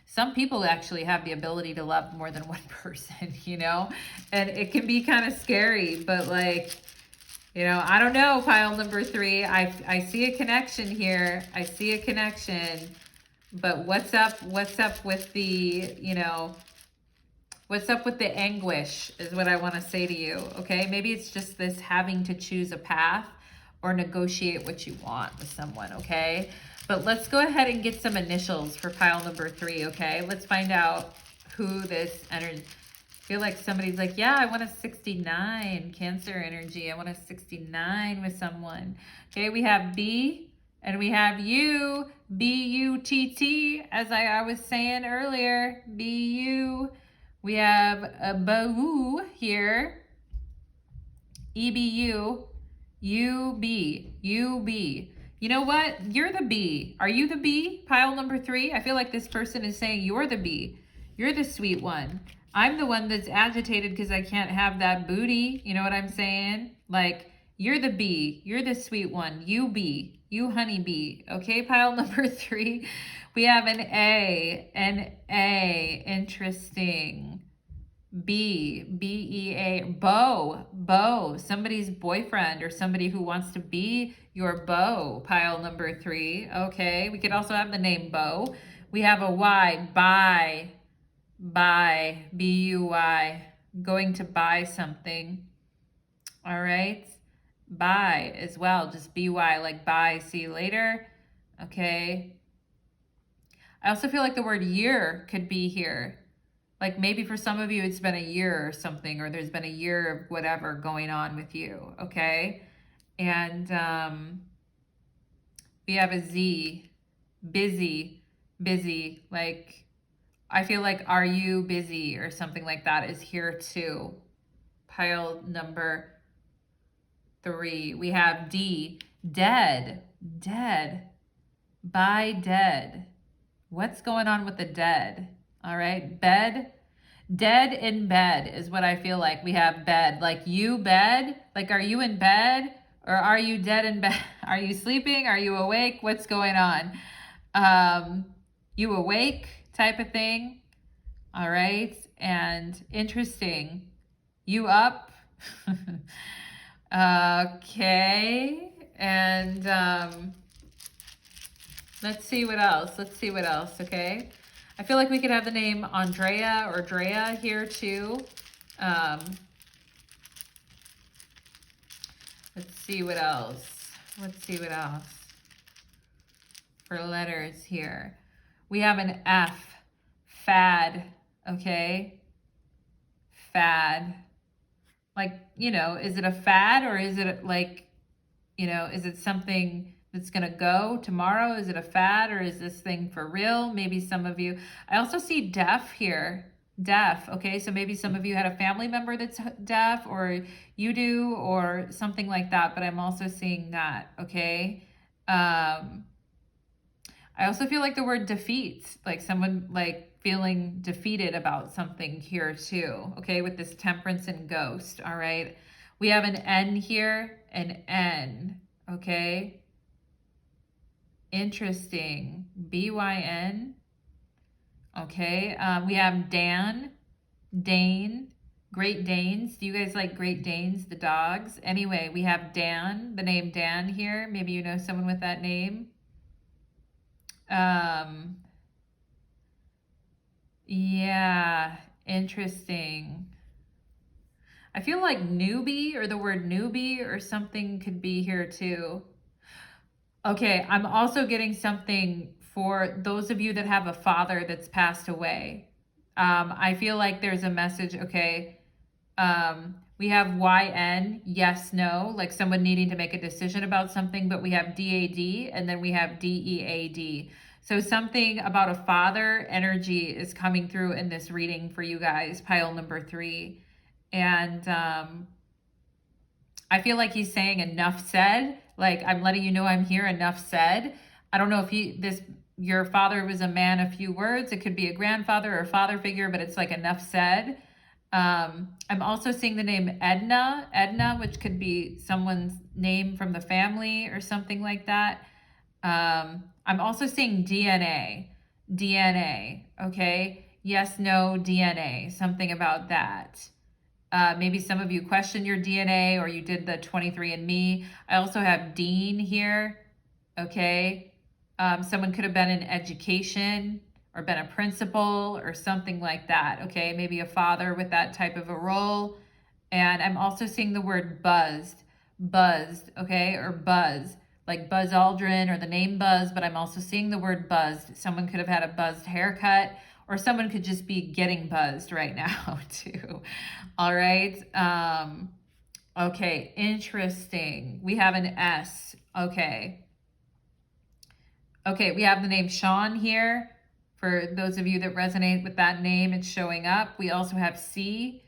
S1: some people actually have the ability to love more than one person, you know? And it can be kind of scary, but like, you know, I don't know, pile number 3. I see a connection here. I see a connection. But what's up with the, you know, what's up with the anguish is what I want to say to you, okay? Maybe it's just this having to choose a path or negotiate what you want with someone, okay? But let's go ahead and get some initials for pile number 3, okay? Let's find out who this energy... I feel like somebody's like, yeah, I want a 69, Cancer energy. I want a 69 with someone. Okay, we have B and we have U, B-U-T-T, as I was saying earlier, B-U. We have a B-U here, E-B-U, U-B, U-B. You know what? You're the B. Are you the B? Pile number 3. I feel like this person is saying you're the B. You're the sweet one. I'm the one that's agitated because I can't have that booty. You know what I'm saying? Like, you're the bee. You're the sweet one. You bee. You honey bee. Okay, pile number 3. We have an A. An A. Interesting. B. B-E-A. Beau. Beau. Somebody's boyfriend or somebody who wants to be your beau. Pile number 3. Okay. We could also have the name Beau. We have a Y. Buy. Buy, B-U-Y, going to buy something, all right? Buy as well, just B-Y, like bye, see you later, okay? I also feel like the word year could be here. Like maybe for some of you, it's been a year or something, or there's been a year of whatever going on with you, okay? And we have a Z, busy, like... I feel like, are you busy or something like that is here too. Pile number 3. We have D, dead, by dead. What's going on with the dead? All right, bed, dead in bed is what I feel like. We have bed, like you bed, like are you in bed or are you dead in bed? Are you sleeping? Are you awake? What's going on? You awake? Type of thing. All right. And interesting. You up? Okay. And let's see what else. Okay. I feel like we could have the name Andrea or Drea here too. Let's see what else. Let's see what else for letters here. We have an F, fad, okay? Fad. Like, you know, is it a fad or is it like, you know, is it something that's going to go tomorrow? Is it a fad or is this thing for real? Maybe some of you, I also see deaf here. Deaf, okay? So maybe some of you had a family member that's deaf or you do or something like that, but I'm also seeing that, okay? I also feel like the word defeat, like someone like feeling defeated about something here too, okay, with this temperance and ghost, all right? We have an N here, an N, okay? Interesting, B-Y-N, okay? We have Dan, Dane, Great Danes. Do you guys like Great Danes, the dogs? Anyway, we have Dan, the name Dan here. Maybe you know someone with that name. Yeah, interesting. I feel like newbie or the word newbie or something could be here too. Okay, I'm also getting something for those of you that have a father that's passed away. I feel like there's a message, okay. We have YN, yes, no, like someone needing to make a decision about something, but we have DAD and then we have DEAD. So something about a father energy is coming through in this reading for you guys, pile number 3. And I feel like he's saying enough said, like I'm letting you know I'm here, enough said. I don't know if your father was a man of few words. It could be a grandfather or a father figure, but it's like enough said. I'm also seeing the name Edna, which could be someone's name from the family or something like that. I'm also seeing DNA, okay? Yes, no, DNA, something about that. Maybe some of you question your DNA or you did the 23andMe. I also have Dean here, okay? Someone could have been in education or been a principal or something like that, okay? Maybe a father with that type of a role. And I'm also seeing the word buzzed, okay? Or buzz, like Buzz Aldrin or the name Buzz, but I'm also seeing the word buzzed. Someone could have had a buzzed haircut or someone could just be getting buzzed right now too. All right. Okay, interesting. We have an S, okay. Okay, we have the name Sean here. For those of you that resonate with that name, it's showing up. We also have C,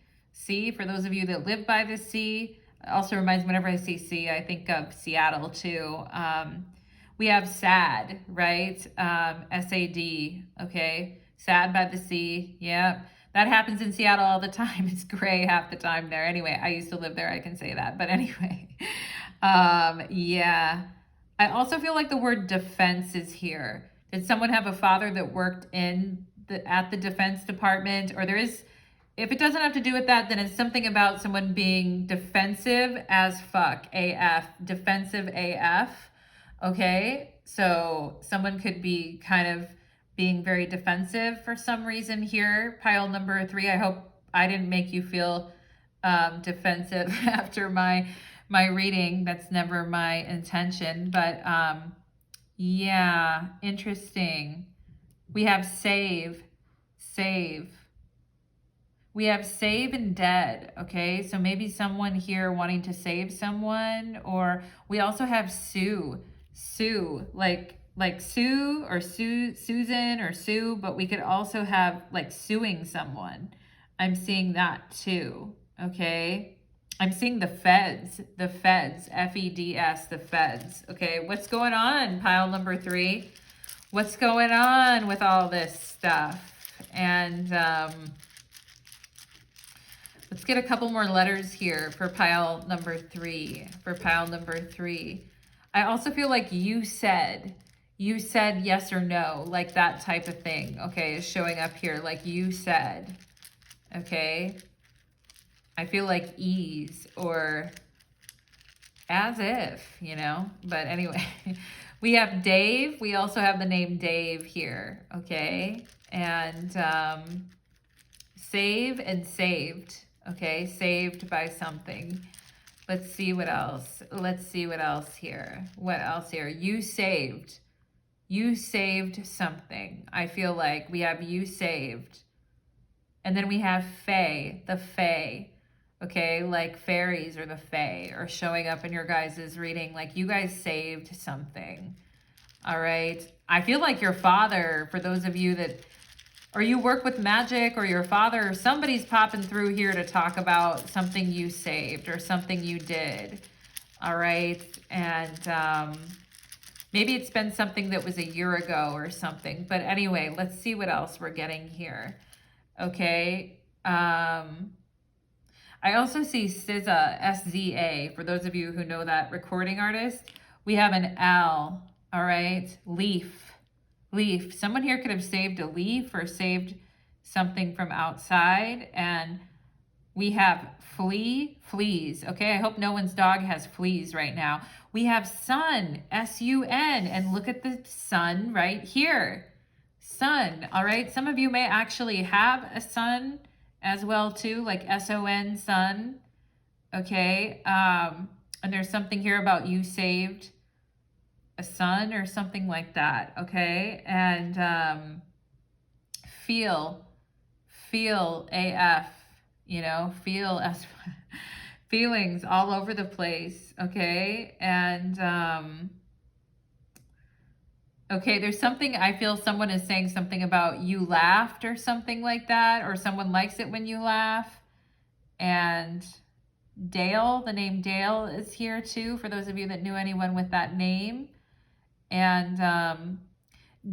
S1: for those of you that live by the sea. It also reminds me, whenever I see C, I think of Seattle too. We have sad, right? SAD, okay? Sad by the sea, yeah. That happens in Seattle all the time. It's gray half the time there. Anyway, I used to live there, I can say that. But anyway, yeah. I also feel like the word defense is here. Did someone have a father that worked at the Defense Department? Or if it doesn't have to do with that, then it's something about someone being defensive as fuck, AF, defensive AF, okay? So someone could be kind of being very defensive for some reason here. Pile number 3, I hope I didn't make you feel defensive after my reading. That's never my intention, but yeah, interesting. We have save. We have save and dead, okay? So maybe someone here wanting to save someone, or we also have sue, like Sue or Susan or Sue, but we could also have like suing someone. I'm seeing that too, okay? I'm seeing the feds, F-E-D-S, the feds, okay? What's going on, pile number 3? What's going on with all this stuff? And let's get a couple more letters here for pile number 3, I also feel like you said yes or no, like that type of thing, okay, is showing up here, like you said, okay? I feel like ease or as if, you know, but anyway, we have Dave. We also have the name Dave here, okay? And save and saved, Okay, saved by something. Let's see what else. Let's see what else here. What else here? You saved. You saved something. I feel like we have you saved. And then we have fae, the fae. Okay, like fairies or the fae are showing up in your guys' reading. Like you guys saved something. All right. I feel like your father, for those of you that, or you work with magic, or your father, or somebody's popping through here to talk about something you saved or something you did. All right. And maybe it's been something that was a year ago or something. But anyway, let's see what else we're getting here. Okay. I also see SZA, S-Z-A, for those of you who know that recording artist. We have an L, all right? Leaf, leaf. Someone here could have saved a leaf or saved something from outside. And we have flea, fleas, okay? I hope no one's dog has fleas right now. We have sun, S-U-N, and look at the sun right here. Sun, all right? Some of you may actually have a sun as well too, like S-O-N, sun, okay? And there's something here about you saved a son or something like that, okay? And feel AF, you know, feel as feelings all over the place, okay? And okay, there's something, I feel someone is saying something about you laughed or something like that, or someone likes it when you laugh. And Dale, the name Dale is here too, for those of you that knew anyone with that name. And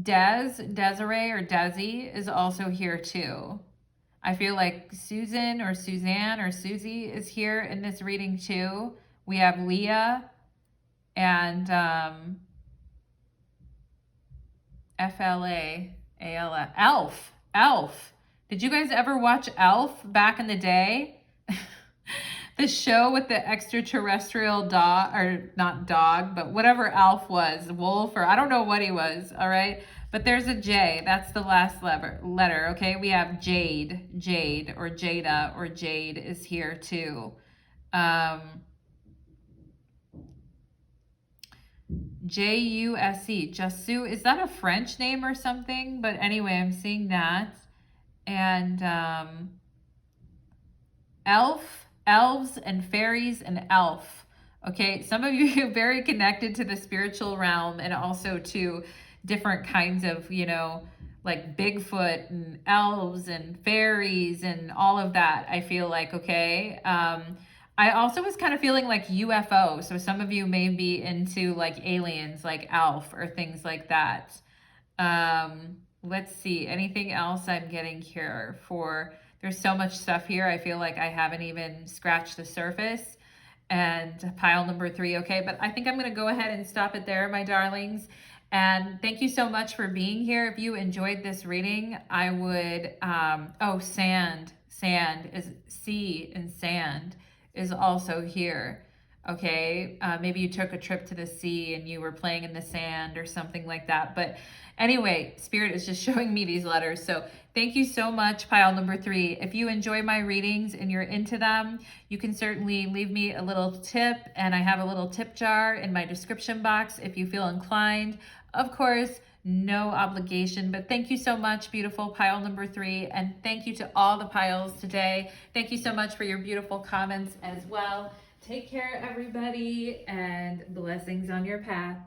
S1: Desiree or Desi is also here too. I feel like Susan or Suzanne or Susie is here in this reading too. We have Leah and F-L-A-A-L-F. Elf. Elf. Did you guys ever watch Elf back in the day? The show with the extraterrestrial dog, or not dog, but whatever Elf was, wolf, or I don't know what he was, all right? But there's a J. That's the last letter, okay? We have Jade, Jade, or Jada, or Jade is here too. J-U-S-E, Jassu. Is that a French name or something? But anyway, I'm seeing that. And elf, elves, and fairies, and elf. Okay, some of you are very connected to the spiritual realm and also to different kinds of, you know, like Bigfoot and elves and fairies and all of that, I feel like, okay? I also was kind of feeling like UFO. So some of you may be into like aliens, like ALF or things like that. Let's see, anything else I'm getting here for, there's so much stuff here. I feel like I haven't even scratched the surface. And pile number 3, okay? But I think I'm going to go ahead and stop it there, my darlings. And thank you so much for being here. If you enjoyed this reading, I would, oh, sand is sea, and sand is also here. Okay, maybe you took a trip to the sea and you were playing in the sand or something like that. But anyway, Spirit is just showing me these letters. So thank you so much, pile number 3. If you enjoy my readings and you're into them, you can certainly leave me a little tip. And I have a little tip jar in my description box if you feel inclined. Of course, no obligation, but thank you so much, beautiful pile number 3. And thank you to all the piles today. Thank you so much for your beautiful comments as well. Take care, everybody, and blessings on your path.